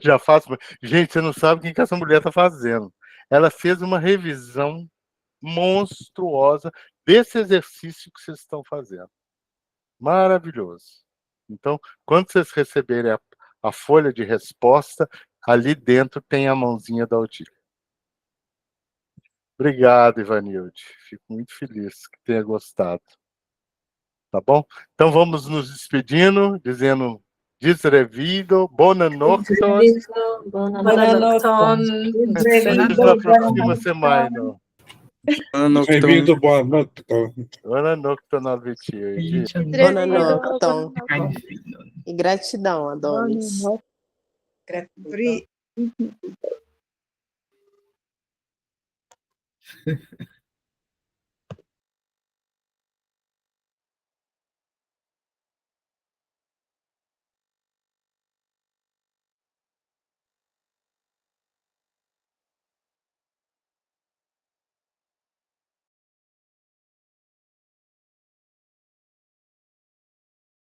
Já faço. Gente, você não sabe o que essa mulher está fazendo. Ela fez uma revisão monstruosa desse exercício que vocês estão fazendo. Maravilhoso. Então, quando vocês receberem a folha de resposta, ali dentro tem a mãozinha da Odília. Obrigado, Ivanilde. Fico muito feliz que tenha gostado. Tá bom? Então, vamos nos despedindo, dizendo disrevido, bona nocton. Buona nocton. Até a próxima semana. Bem-vindo, boa noite. Buona nocton, Albertinho. Buona nocton. E gratidão, Adonis. Gratidão.